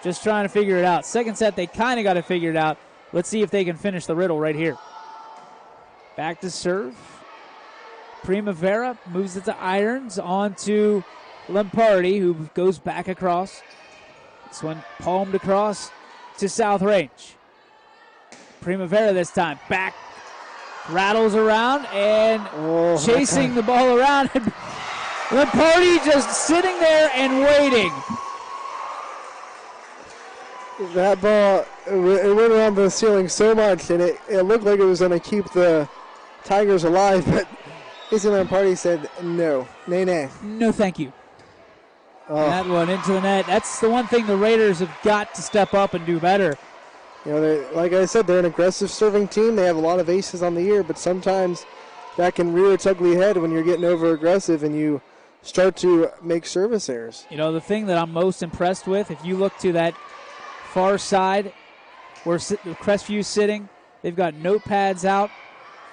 just trying to figure it out. Second set, they kind of got to figure it out. Let's see if they can finish the riddle right here. Back to serve. Primavera moves it to Irons, on to Lampardi, who goes back across. This one palmed across to South Range. Primavera this time, back rattles around and chasing the ball around. Lampardi just sitting there and waiting.
That ball, it went around the ceiling so much, and it looked like it was going to keep the Tigers alive, but Izzy Lampardi said no. Nay.
No, thank you. That one into the net. That's the one thing the Raiders have got to step up and do better.
You know, like I said, they're an aggressive serving team. They have a lot of aces on the year, but sometimes that can rear its ugly head when you're getting over aggressive and you start to make service errors.
You know, the thing that I'm most impressed with, if you look to that far side where Crestview sitting, they've got notepads out,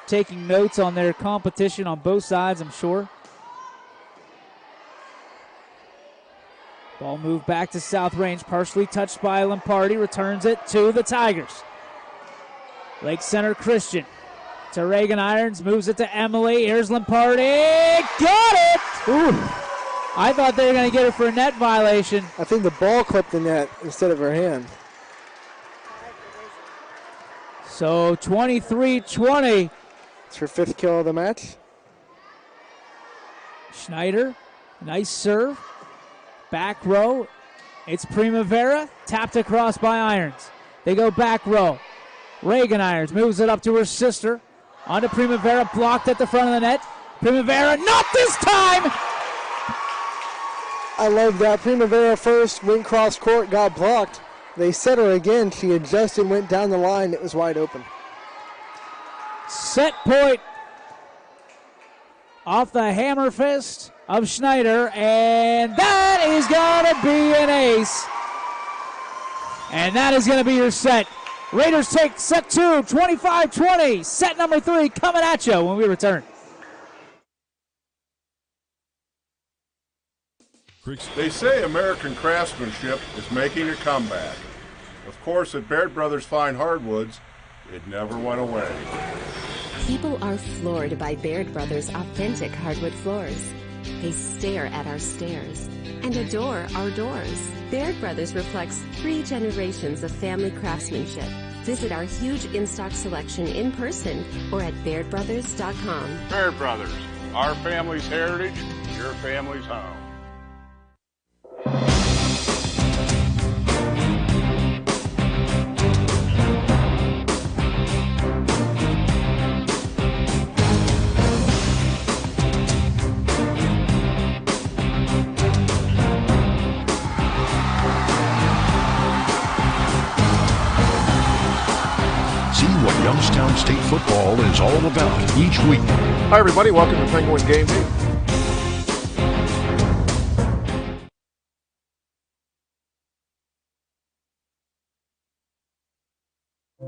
taking notes on their competition on both sides, I'm sure. Ball moved back to South Range, partially touched by Lampardi, returns it to the Tigers. Lake Center Christian to Reagan Irons, moves it to Emily. Here's Lampardi, got it!
Ooh.
I thought they were going to get it for a net violation.
I think the ball clipped the net instead of her hand.
So 23-20.
It's her 5th kill of the match.
Schneider, nice serve. Back row, it's Primavera, tapped across by Irons. They go back row. Reagan Irons moves it up to her sister. On to Primavera, blocked at the front of the net. Primavera, not this time!
I love that. Primavera first, went cross court, got blocked. They set her again. She adjusted, went down the line. It was wide open.
Set point off the hammer fist of Schneider, and that is going to be an ace. And that is going to be your set. Raiders take set 2, 25-20. Set number 3 coming at you when we return.
They say American craftsmanship is making a comeback. Of course, at Baird Brothers Fine Hardwoods, it never went away.
People are floored by Baird Brothers' authentic hardwood floors. They stare at our stairs and adore our doors. Baird Brothers reflects 3 generations of family craftsmanship. Visit our huge in-stock selection in person or at BairdBrothers.com.
Baird Brothers, our family's heritage, your family's home.
What Youngstown State football is all about each week.
Hi, everybody. Welcome to Penguin Game Day.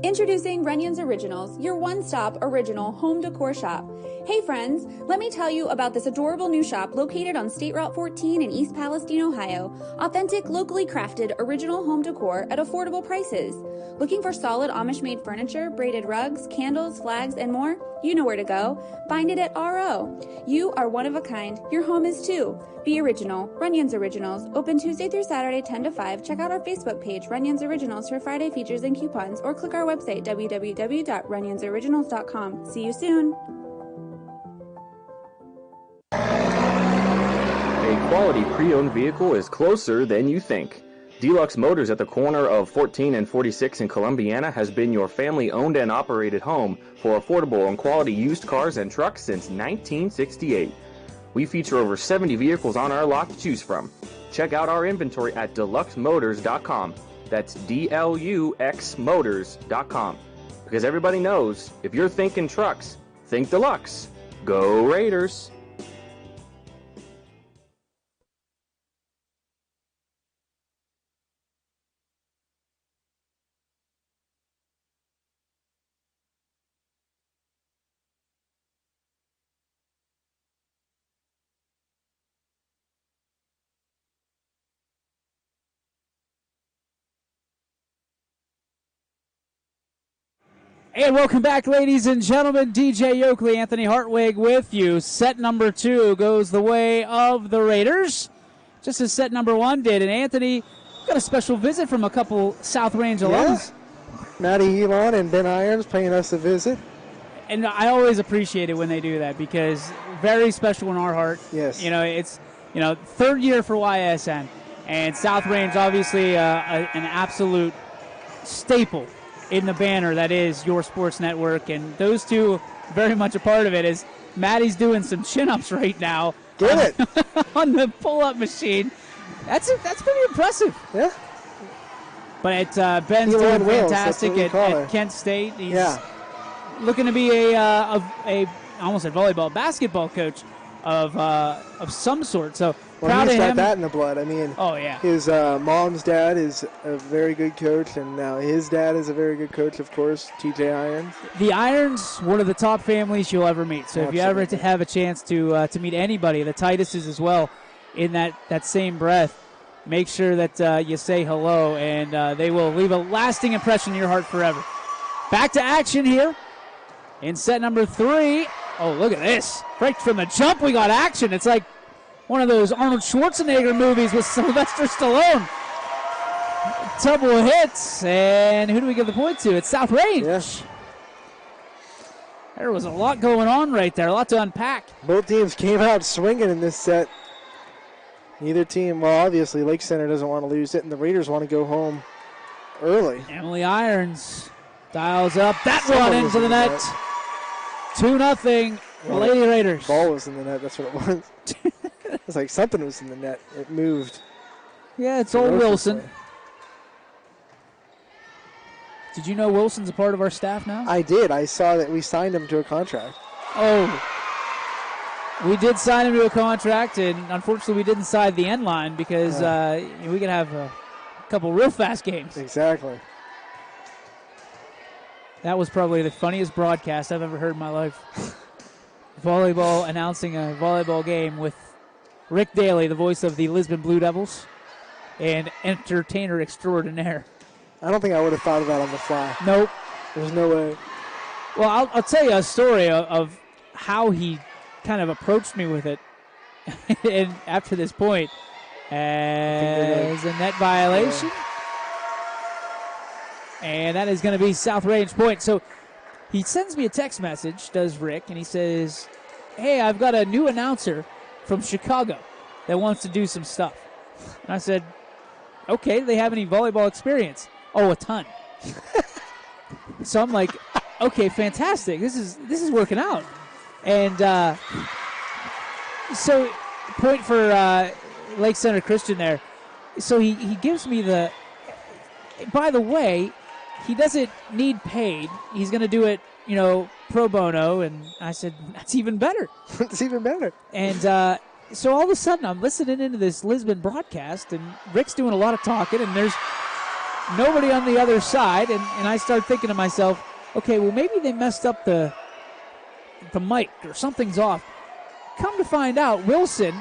Introducing Runyon's Originals, your one-stop original home decor shop. Hey friends, let me tell you about this adorable new shop located on State Route 14 in East Palestine, Ohio. Authentic, locally crafted, original home decor at affordable prices. Looking for solid Amish-made furniture, braided rugs, candles, flags, and more? You know where to go. Find it at RO. You are one of a kind. Your home is too. Be original. Runyon's Originals. Open Tuesday through Saturday, 10 to 5. Check out our Facebook page, Runyon's Originals, for Friday features and coupons, or click our website, www.runyonsoriginals.com. See you soon.
A quality pre-owned vehicle is closer than you think. Deluxe Motors at the corner of 14 and 46 in Columbiana has been your family-owned and operated home for affordable and quality used cars and trucks since 1968. We feature over 70 vehicles on our lot to choose from. Check out our inventory at deluxemotors.com. That's DLUXmotors.com. Because everybody knows, if you're thinking trucks, think deluxe. Go Raiders!
And welcome back, ladies and gentlemen. DJ Yoakley, Anthony Hartwig with you. Set number 2 goes the way of the Raiders, just as set number 1 did. And Anthony, got a special visit from a couple South Range alums.
Maddie Elon and Ben Irons paying us a visit.
And I always appreciate it when they do that because very special in our heart.
Yes.
It's, third year for YSN. And South Range, obviously, an absolute staple in the banner that is Your Sports Network. And those two, very much a part of it, is Maddie's doing some chin-ups right now.
Get it.
On the pull-up machine. That's pretty impressive.
Yeah.
But Ben's doing fantastic at Kent State. He's looking to be I almost said basketball coach of some sort. So proud of him.
He's got that in the blood. I mean, his mom's dad is a very good coach, and now his dad is a very good coach, of course, TJ Irons.
The Irons, one of the top families you'll ever meet. So if you ever have a chance to meet anybody, the Tituses as well, in that same breath, make sure that you say hello, and they will leave a lasting impression in your heart forever. Back to action here in set number 3. Oh, look at this. Right from the jump, we got action. It's like one of those Arnold Schwarzenegger movies with Sylvester Stallone. Double hits, and who do we give the point to? It's South Range.
Yes.
There was a lot going on right there, a lot to unpack.
Both teams came out swinging in this set. Neither team, well, obviously, Lake Center doesn't want to lose it, and the Raiders want to go home early.
Emily Irons dials up that one into the net. 2-0, Lady Raiders.
Ball was in the net, that's what it was. It's like something was in the net. It moved.
Yeah, it's old Wilson. Did you know Wilson's a part of our staff now?
I did. I saw that we signed him to a contract.
Oh. We did sign him to a contract, and unfortunately we didn't sign the end line because we could have a couple real fast games.
Exactly.
That was probably the funniest broadcast I've ever heard in my life. Volleyball, announcing a volleyball game with Rick Daly, the voice of the Lisbon Blue Devils, and entertainer extraordinaire.
I don't think I would have thought of that on the fly.
Nope.
There's no way.
Well, I'll tell you a story of how he kind of approached me with it. And after this point, as a net violation. Yeah. And that is going to be South Range point. So he sends me a text message, does Rick, and he says, hey, I've got a new announcer from Chicago that wants to do some stuff. And I said, okay, do they have any volleyball experience? Oh, a ton. So I'm like, okay, fantastic. This is working out. And so point for Lake Center Christian there. So he gives me the, by the way, he doesn't need paid. He's going to do it, pro bono. And I said, that's even better.
That's even better.
And so all of a sudden I'm listening into this Lisbon broadcast, and Rick's doing a lot of talking, and there's nobody on the other side. And I start thinking to myself, okay, well, maybe they messed up the mic or something's off. Come to find out, Wilson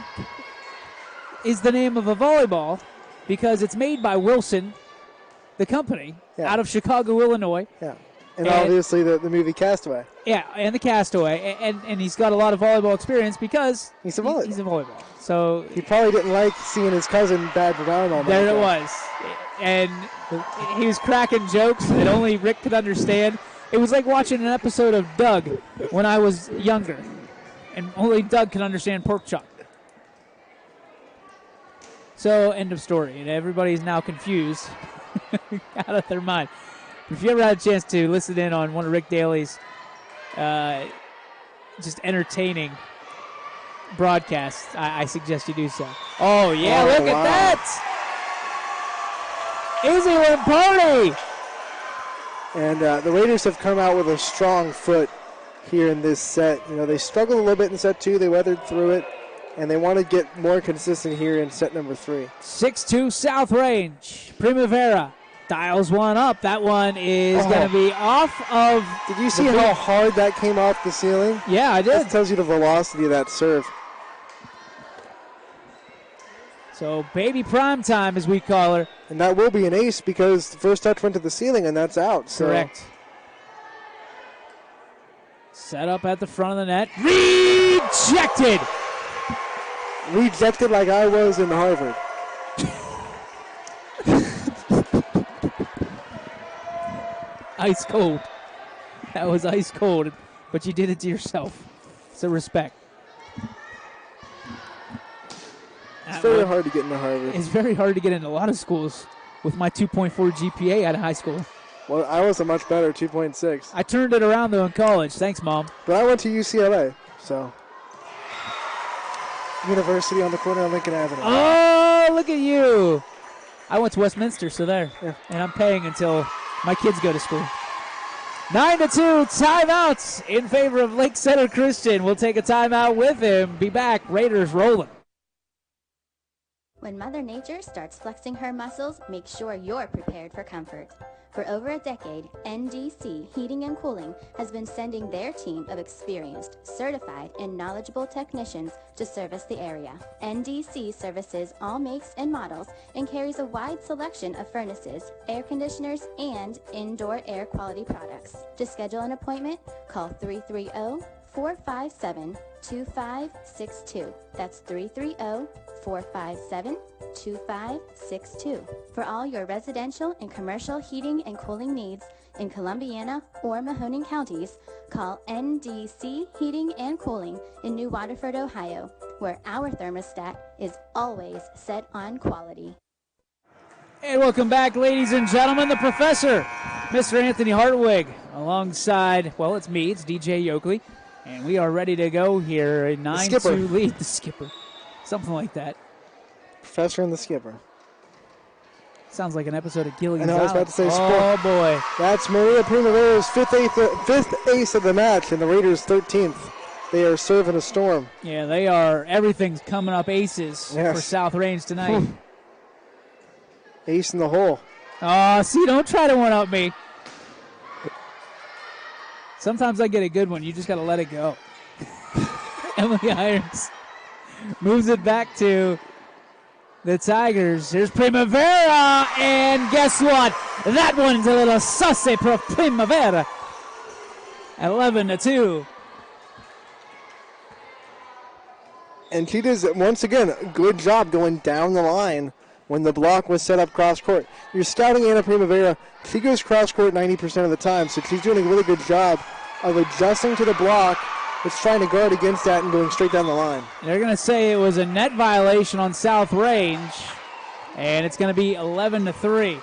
is the name of a volleyball because it's made by Wilson, the company, out of Chicago, Illinois.
Yeah. And obviously the movie Castaway.
Yeah, and the Castaway. And he's got a lot of volleyball experience because
he's a volleyball.
He's a volleyball. So
he probably didn't like seeing his cousin bad around all night.
There it was. And he was cracking jokes that only Rick could understand. It was like watching an episode of Doug when I was younger. And only Doug can understand pork chop. So, end of story. And everybody's now confused out of their mind. If you ever had a chance to listen in on one of Rick Daly's just entertaining broadcasts, I suggest you do so. Oh, yeah, look at that! Izzy Lamparty!
And the Raiders have come out with a strong foot here in this set. They struggled a little bit in set 2. They weathered through it, and they want to get more consistent here in set number 3.
6-2 South Range. Primavera dials one up. That one is going to be off of...
Did you see how hard that came off the ceiling?
Yeah, I did.
That tells you the velocity of that serve.
So, baby prime time, as we call her.
And that will be an ace because the first touch went to the ceiling, and that's out. So.
Correct. Set up at the front of the net. Rejected!
Rejected like I was in Harvard.
Ice cold. That was ice cold. but you did it to yourself. So respect.
It's very hard to get into Harvard.
It's very hard to get into a lot of schools with my 2.4 GPA out of high school.
Well, I was a much better 2.6.
I turned it around, though, in college. Thanks, Mom.
But I went to UCLA, so. University on the corner of Lincoln Avenue.
Oh, look at you. I went to Westminster, so there. Yeah. And I'm paying until my kids go to school. 9-2, timeouts in favor of Lake Center Christian. We'll take a timeout with him. Be back. Raiders rolling.
When Mother Nature starts flexing her muscles, make sure you're prepared for comfort. For over a decade, NDC Heating and Cooling has been sending their team of experienced, certified, and knowledgeable technicians to service the area. NDC services all makes and models and carries a wide selection of furnaces, air conditioners, and indoor air quality products. To schedule an appointment, call 330-457-2562. That's 330-457-2562 for all your residential and commercial heating and cooling needs in Columbiana or Mahoning counties. Call NDC Heating and Cooling in New Waterford, Ohio, where our thermostat is always set on quality.
And welcome back, ladies and gentlemen. The professor, Mr. Anthony Hartwig, alongside, well, it's me, it's DJ Yoakley, and we are ready to go here. A 9-2 lead. The skipper. Something like that.
Professor and the skipper.
Sounds like an episode of Gilligan's
Island. I was about to say
Oh, boy.
That's Maria Primavera's fifth ace of the match, and the Raiders' 13th. They are serving a storm.
Yeah, they are. Everything's coming up aces for South Range tonight.
Ace in the hole.
Oh, see, don't try to one-up me. Sometimes I get a good one. You just got to let it go. Emily Irons moves it back to the Tigers. Here's Primavera, and guess what? That one's a little saucy for Primavera. 11-2.
And she does, once again, a good job going down the line when the block was set up cross-court. You're scouting Anna Primavera. She goes cross-court 90% of the time, so she's doing a really good job of adjusting to the block. It's trying to guard against that and going straight down the line.
They're going to say it was a net violation on South Range, and it's going to be 11-3.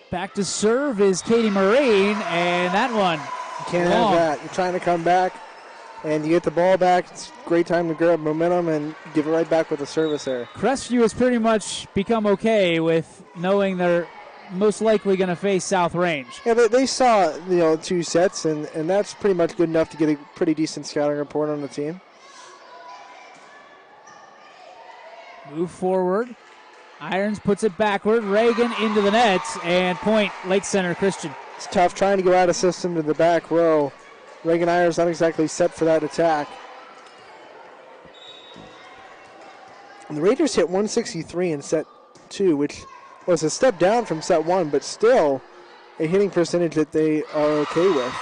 Back to serve is Katie Marine, and that one.
You can't have that. You're trying to come back, and you get the ball back. It's a great time to grab momentum and give it right back with the service there.
Crestview has pretty much become okay with knowing they're most likely going to face South Range.
Yeah, they saw 2 sets, and that's pretty much good enough to get a pretty decent scouting report on the team.
Move forward. Irons puts it backward. Reagan into the nets, and point Lake Center Christian.
It's tough trying to go out of system to the back row. Reagan Irons not exactly set for that attack. And the Raiders hit 163 in set 2, which was a step down from set 1, but still a hitting percentage that they are okay with.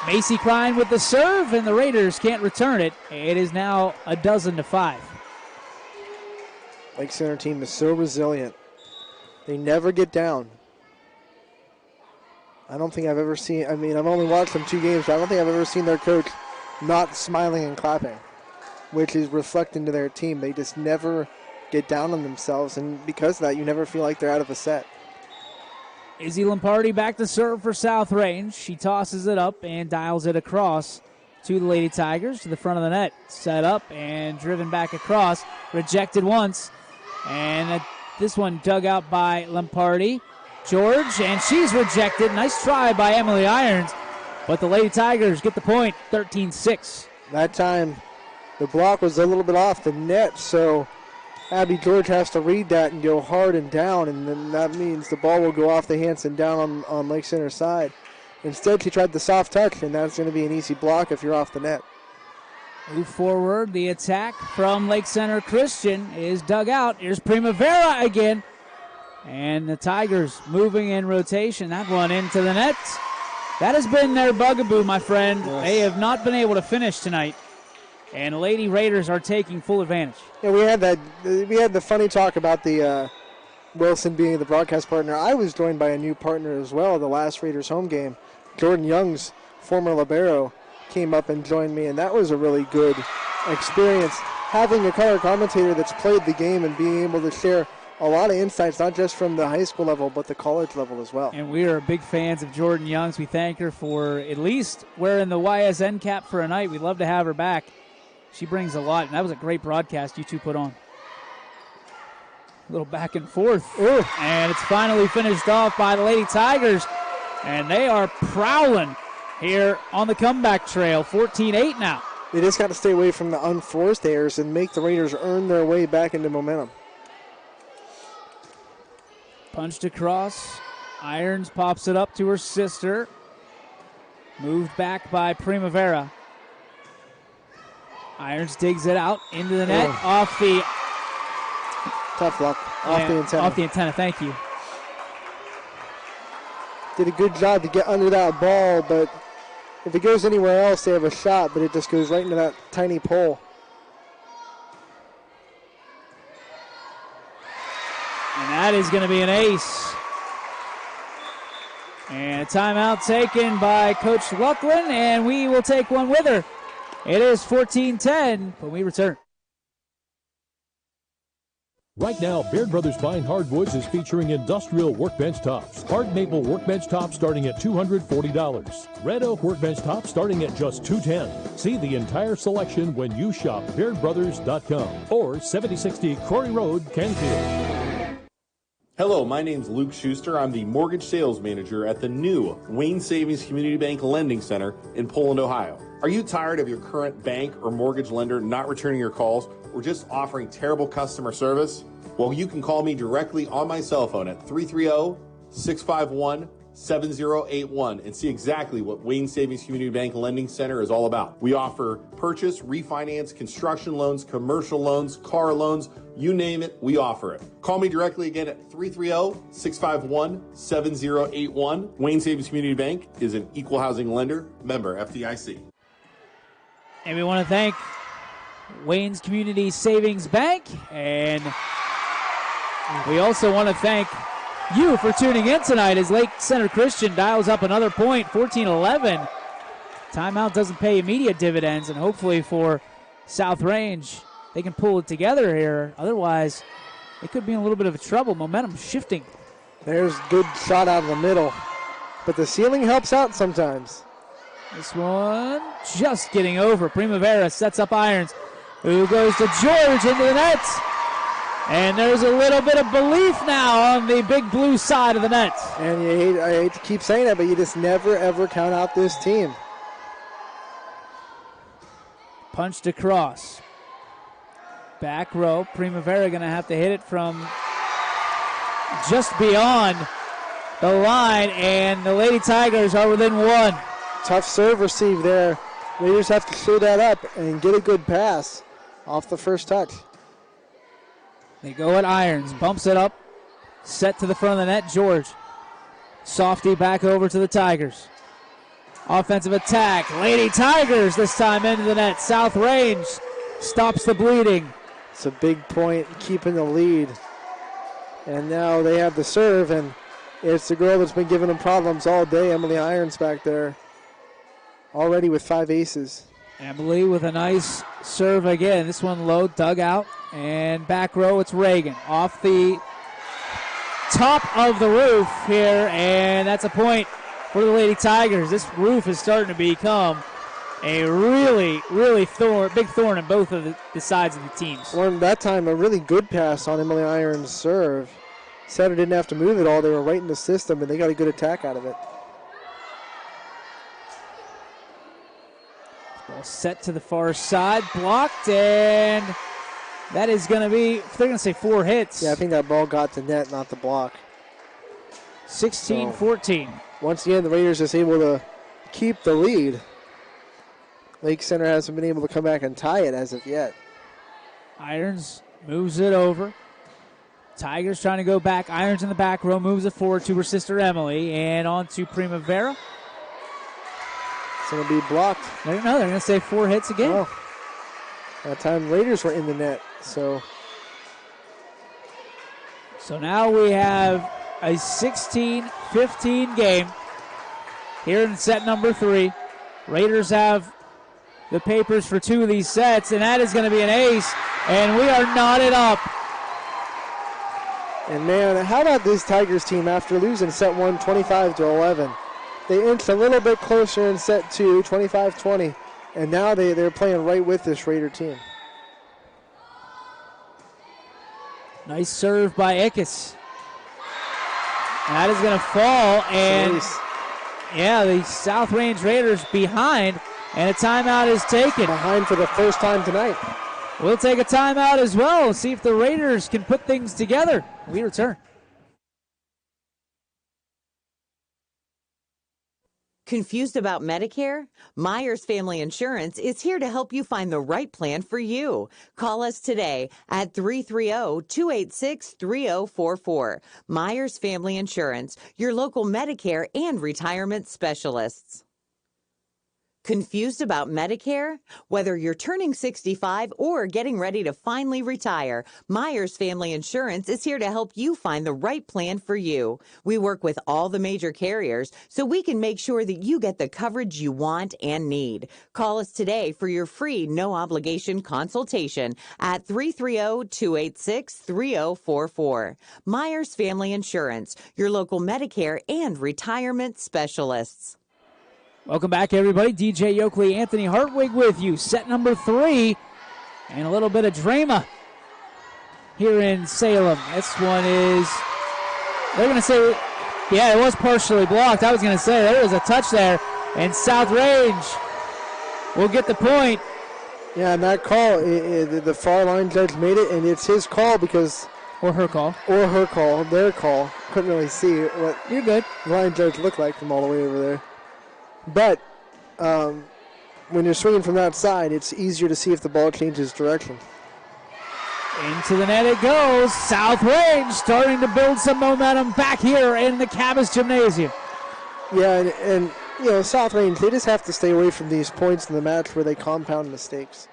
Macy Klein with the serve, and the Raiders can't return it. It is now 12-5.
Lake Center team is so resilient. They never get down. I don't think I've ever seen, I've only watched them 2 games, but I don't think I've ever seen their coach not smiling and clapping, which is reflecting to their team. They just never get down on themselves, and because of that, you never feel like they're out of a set.
Izzy Lampardi back to serve for South Range. She tosses it up and dials it across to the Lady Tigers to the front of the net. Set up and driven back across. Rejected once, and this one dug out by Lampardi. George, and she's rejected. Nice try by Emily Irons, but the Lady Tigers get the point, 13-6.
That time, the block was a little bit off the net, so Abby George has to read that and go hard and down, and then that means the ball will go off the hands and down on Lake Center side. Instead, she tried the soft touch, and that's going to be an easy block if you're off the net.
Move forward. The attack from Lake Center Christian is dug out. Here's Primavera again. And the Tigers moving in rotation. That one into the net. That has been their bugaboo, my friend. Yes. They have not been able to finish tonight. And Lady Raiders are taking full advantage.
Yeah, we had the funny talk about the Wilson being the broadcast partner, I was joined by a new partner as well. The last Raiders home game, Jordan Young's former libero, came up and joined me, and that was a really good experience. Having a color commentator that's played the game and being able to share a lot of insights, not just from the high school level, but the college level as well.
And we are big fans of Jordan Youngs. We thank her for at least wearing the YSN cap for a night. We'd love to have her back. She brings a lot, and that was a great broadcast you two put on. A little back and forth.
Ooh.
And it's finally finished off by the Lady Tigers, and they are prowling here on the comeback trail. 14-8 now.
They just got to stay away from the unforced errors and make the Raiders earn their way back into momentum.
Punched across. Irons pops it up to her sister. Moved back by Primavera. Irons digs it out into the net. Off the...
Tough luck. Off the antenna.
Off the antenna, thank you.
Did a good job to get under that ball, but if it goes anywhere else, they have a shot, but it just goes right into that tiny pole.
And that is going to be an ace. And a timeout taken by Coach Luckland, and we will take one with her. It is 14-10 when we return.
Right now, Baird Brothers Fine Hardwoods is featuring industrial workbench tops. Hard maple workbench tops starting at $240. Red oak workbench tops starting at just $210. See the entire selection when you shop BairdBrothers.com or 7060 Quarry Road, Canfield.
Hello, my name's Luke Schuster. I'm the mortgage sales manager at the new Wayne Savings Community Bank Lending Center in Poland, Ohio. Are you tired of your current bank or mortgage lender not returning your calls or just offering terrible customer service? Well, you can call me directly on my cell phone at 330-651-7081 and see exactly what Wayne Savings Community Bank Lending Center is all about. We offer purchase, refinance, construction loans, commercial loans, car loans, you name it, we offer it. Call me directly again at 330-651-7081. Wayne Savings Community Bank is an equal housing lender, member FDIC.
And we want to thank Wayne's Community Savings Bank, and we also want to thank you for tuning in tonight as Lake Center Christian dials up another point, 14-11. Timeout doesn't pay immediate dividends, and hopefully for South Range, they can pull it together here. Otherwise, they could be in a little bit of trouble. Momentum shifting.
There's good shot out of the middle, but the ceiling helps out sometimes.
This one just getting over. Primavera sets up Irons, who goes to George into the net. And there's a little bit of belief now on the big blue side of the net.
And I hate to keep saying that, but you just never, ever count out this team.
Punched across. Back row. Primavera going to have to hit it from just beyond the line. And the Lady Tigers are within one.
Tough serve receive there. Raiders have to show that up and get a good pass off the first touch.
They go at Irons, bumps it up, set to the front of the net, George. Softy back over to the Tigers. Offensive attack, Lady Tigers this time into the net. South Range stops the bleeding.
It's a big point, keeping the lead. And now they have the serve, and it's the girl that's been giving them problems all day, Emily Irons back there. Already with 5 aces.
Emily with a nice serve again. This one low, dug out. And back row, it's Reagan. Off the top of the roof here, and that's a point for the Lady Tigers. This roof is starting to become a really, really big thorn in both of the sides of the teams.
Well, that time, a really good pass on Emily Irons' serve. Setter didn't have to move it all. They were right in the system, and they got a good attack out of it.
Ball set to the far side, blocked, and that is going to be, they're going to say 4 hits.
Yeah, I think that ball got to net, not the block.
16-14.
Once again, the Raiders just able to keep the lead. Lake Center hasn't been able to come back and tie it as of yet.
Irons moves it over. Tigers trying to go back. Irons in the back row, moves it forward to her sister Emily, and on to Primavera.
It's going to be blocked.
They're going to say 4 hits again.
Oh. That time Raiders were in the net, so.
So now we have a 16-15 game here in set number 3. Raiders have the papers for 2 of these sets, and that is going to be an ace, and we are knotted up.
And man, how about this Tigers team after losing set 1 25-11? They inched a little bit closer in set 2, 25-20, and now they're playing right with this Raider team.
Nice serve by Ickes. And that is going to fall, and yeah, the South Range Raiders behind, and a timeout is taken.
Behind for the first time tonight.
We'll take a timeout as well, see if the Raiders can put things together. We return.
Confused about Medicare? Myers Family Insurance is here to help you find the right plan for you. Call us today at 330-286-3044. Myers Family Insurance, your local Medicare and retirement specialists. Confused about Medicare? Whether you're turning 65 or getting ready to finally retire, Myers Family Insurance is here to help you find the right plan for you. We work with all the major carriers so we can make sure that you get the coverage you want and need. Call us today for your free no-obligation consultation at 330-286-3044. Myers Family Insurance, your local Medicare and retirement specialists.
Welcome back, everybody. DJ Yokley, Anthony Hartwig with you. Set number 3, and a little bit of drama here in Salem. This one is, they're going to say, yeah, it was partially blocked. I was going to say there was a touch there, and South Range will get the point.
Yeah, and that call, the far line judge made it, and it's his call because...
Or her call.
Or her call, their call. Couldn't really see what
You're good.
the line judge looked like from all the way over there. But when you're swinging from that side, it's easier to see if the ball changes direction.
Into the net it goes. South Range starting to build some momentum back here in the Cabas Gymnasium.
Yeah, and you know, South Range, they just have to stay away from these points in the match where they compound mistakes.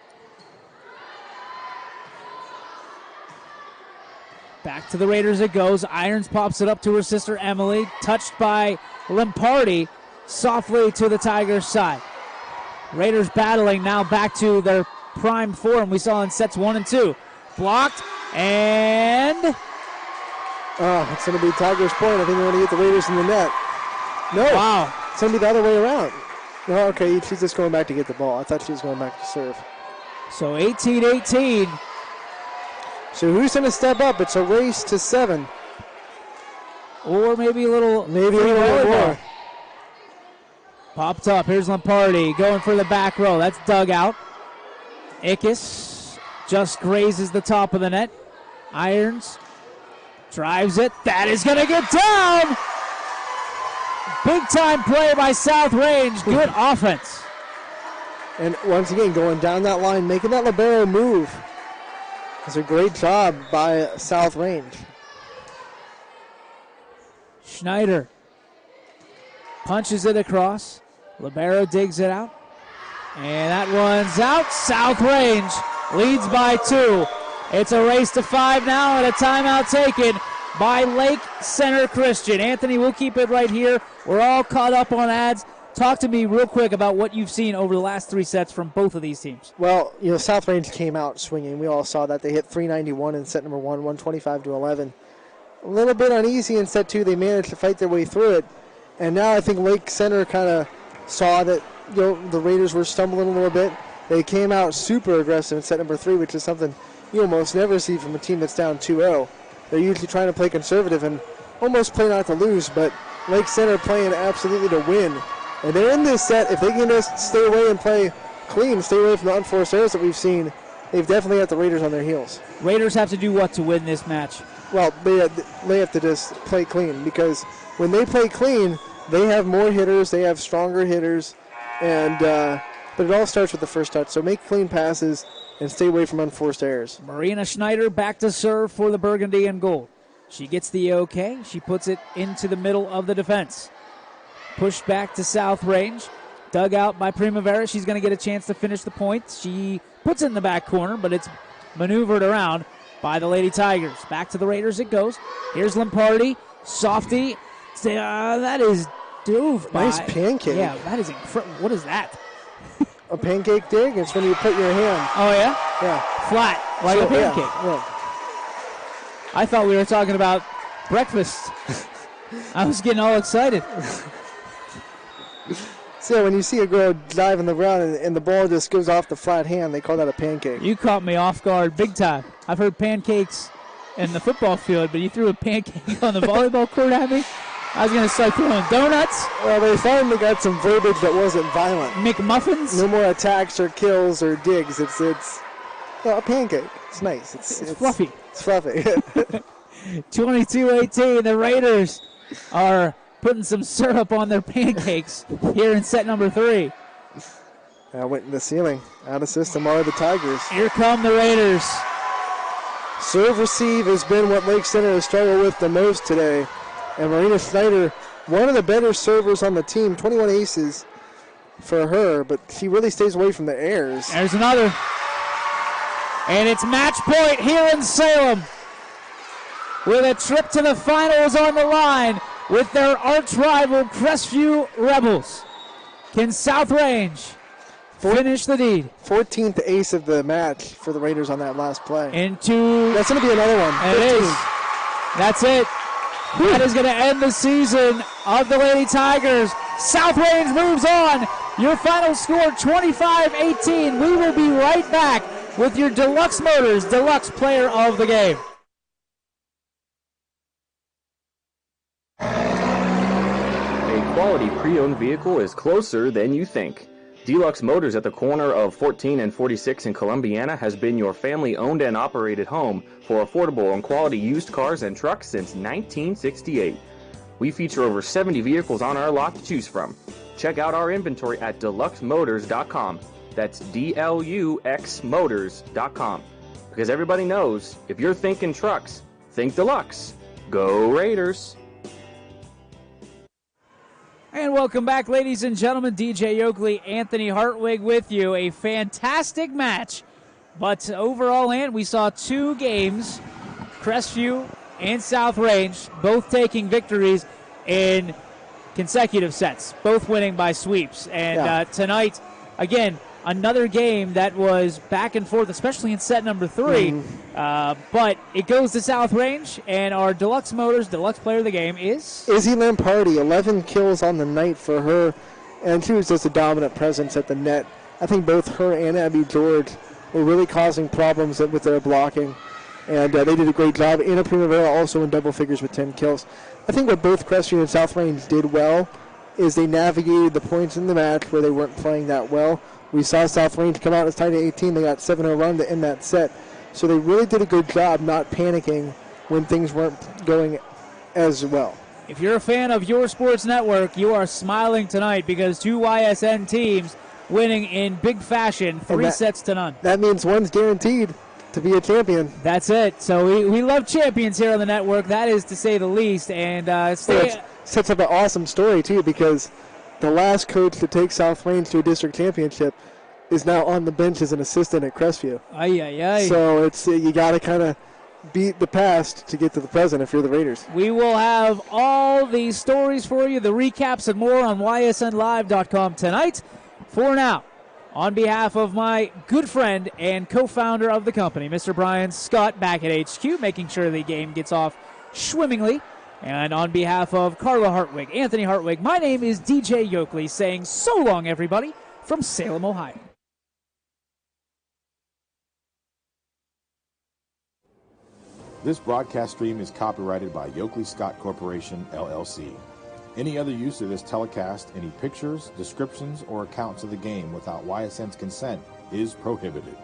Back to the Raiders it goes. Irons pops it up to her sister Emily. Touched by Limpardi. Softly to the Tigers' side. Raiders battling now back to their prime form we saw in sets 1 and 2. Blocked, and...
Oh, it's going to be Tigers' point. I think they're going to get the Raiders in the net. No.
Wow.
It's going to be the other way around. No, okay, she's just going back to get the ball. I thought she was going back to serve.
So 18-18.
So who's going to step up? It's a race to 7.
Or maybe a little...
Maybe a little bit more.
Popped up. Here's Limpardi going for the back row. That's dug out. Ickes just grazes the top of the net. Irons drives it. That is going to get down. Big time play by South Range. Good offense.
And once again, going down that line, making that libero move. It's a great job by South Range.
Schneider punches it across. Libero digs it out. And that one's out. South Range leads by 2. It's a race to 5 now, and a timeout taken by Lake Center Christian. Anthony, we'll keep it right here. We're all caught up on ads. Talk to me real quick about what you've seen over the last 3 sets from both of these teams.
Well, you know, South Range came out swinging. We all saw that. They hit 391 in set number 1, 125-11. A little bit uneasy in set 2. They managed to fight their way through it. And now I think Lake Center kind of saw that, you know, the Raiders were stumbling a little bit. They came out super aggressive in set number 3, which is something you almost never see from a team that's down 2-0. They're usually trying to play conservative and almost play not to lose, but Lake Center playing absolutely to win. And they're in this set. If they can just stay away and play clean, stay away from the unforced errors that we've seen, they've definitely got the Raiders on their heels.
Raiders have to do what to win this match?
Well, they have to just play clean, because when they play clean, they have more hitters, they have stronger hitters, and but it all starts with the first touch. So make clean passes and stay away from unforced errors.
Marina Schneider back to serve for the Burgundy and Gold. She gets the okay. She puts it into the middle of the defense. Pushed back to South Range. Dug out by Primavera. She's going to get a chance to finish the point. She puts it in the back corner, but it's maneuvered around by the Lady Tigers. Back to the Raiders it goes. Here's Lampardi. Softy. That is dove by.
Nice pancake.
Yeah, that is incredible. What is that?
A pancake dig? It's when you put your hand.
Oh, yeah?
Yeah.
Flat, like a pancake.
Yeah.
I thought we were talking about breakfast. I was getting all excited.
So when you see a girl dive in the ground and the ball just goes off the flat hand, they call that a pancake.
You caught me off guard big time. I've heard pancakes in the football field, but you threw a pancake on the volleyball court at me? I was going to start throwing donuts.
Well, they finally got some verbiage that wasn't violent.
McMuffins?
No more attacks or kills or digs. It's a pancake. It's nice. It's
fluffy.
It's fluffy.
22-18, the Raiders are putting some syrup on their pancakes here in set number 3.
That went in the ceiling. Out of system are the Tigers.
Here come the Raiders.
Serve receive has been what Lake Center has struggled with the most today. And Marina Snyder, one of the better servers on the team, 21 aces for her, but she really stays away from the airs.
There's another. And it's match point here in Salem with a trip to the finals on the line with their arch rival Crestview Rebels. Can South Range finish the deed?
14th ace of the match for the Raiders on that last play.
That's
going to be another one.
It is. That's it. That is going to end the season of the Lady Tigers. South Range moves on. Your final score, 25-18. We will be right back with your Deluxe Motors Deluxe Player of the Game.
A quality pre-owned vehicle is closer than you think. Deluxe Motors at the corner of 14 and 46 in Columbiana has been your family-owned and operated home for affordable and quality used cars and trucks since 1968. We feature over 70 vehicles on our lot to choose from. Check out our inventory at deluxemotors.com. That's DLUXmotors.com. Because everybody knows, if you're thinking trucks, think Deluxe. Go Raiders!
And welcome back, ladies and gentlemen. DJ Oakley, Anthony Hartwig with you. A fantastic match. But overall, we saw 2 games, Crestview and South Range, both taking victories in consecutive sets, both winning by sweeps. And tonight, again, another game that was back and forth, especially in set number 3. But it goes to South Range, and our Deluxe Motors Deluxe Player of the Game is
Izzy Lampardi. 11 kills on the night for her, and she was just a dominant presence at the net. I think both her and Abby George were really causing problems with their blocking, and they did a great job. Anna Primavera also in double figures with 10 kills. I think what both Crestview and South Range did well is they navigated the points in the match where they weren't playing that well. We saw South Range come out as tied at 18. They got 7-0 run to end that set. So they really did a good job not panicking when things weren't going as well.
If you're a fan of Your Sports Network, you are smiling tonight because 2 YSN teams winning in big fashion, 3 sets to none.
That means one's guaranteed to be a champion.
That's it. So we love champions here on the network. That is to say the least. And
it sets up an awesome story, too, because the last coach to take South Range to a district championship is now on the bench as an assistant at Crestview. So it's you got to kind of beat the past to get to the present if you're the Raiders.
We will have all these stories for you, the recaps and more on ysnlive.com tonight. For now, on behalf of my good friend and co-founder of the company, Mr. Brian Scott, back at HQ, making sure the game gets off swimmingly. And on behalf of Carla Hartwig, Anthony Hartwig, my name is DJ Yoakley, saying so long, everybody, from Salem, Ohio.
This broadcast stream is copyrighted by Yoakley Scott Corporation, LLC. Any other use of this telecast, any pictures, descriptions, or accounts of the game without YSN's consent is prohibited.